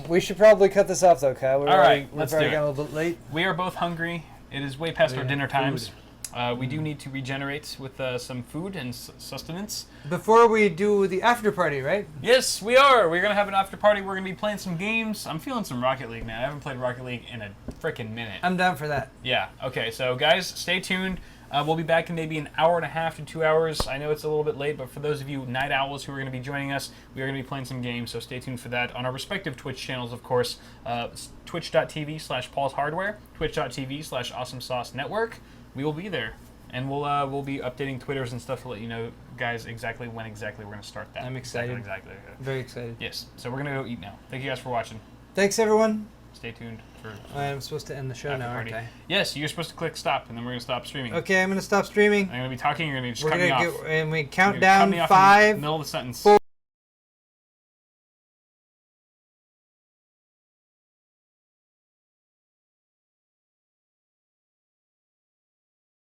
We should probably cut this off though, Kyle. All right, let's we've already do it. gotten a little bit late. We are both hungry. It is way past our Yeah, dinner food. times. We do need to regenerate with some food and sustenance. Before we do the after party, right? Yes, we are. We're going to have an after party. We're going to be playing some games. I'm feeling some Rocket League, man. I haven't played Rocket League in a freaking minute. I'm down for that. Yeah, okay. So, guys, stay tuned. We'll be back in maybe an hour and a half to 2 hours. I know it's a little bit late, but for those of you night owls who are going to be joining us, we are going to be playing some games, so stay tuned for that on our respective Twitch channels, of course. Twitch.tv/Paul's Hardware, Twitch.tv/Awesome Sauce Network. We will be there. And we'll be updating Twitters and stuff to let you know, guys, exactly when we're going to start that. I'm excited. Exactly. Very excited. Yes. So we're going to go eat now. Thank you guys for watching. Thanks, everyone. Stay tuned for I'm supposed to end the show after now, party. aren't I? Yes, you're supposed to click stop, and then we're going to stop streaming. Okay, I'm going to stop streaming. I'm going to be talking, you're going to just We're cut me gonna off. and we You're count gonna cut me down off in the 5, middle of the sentence. 4,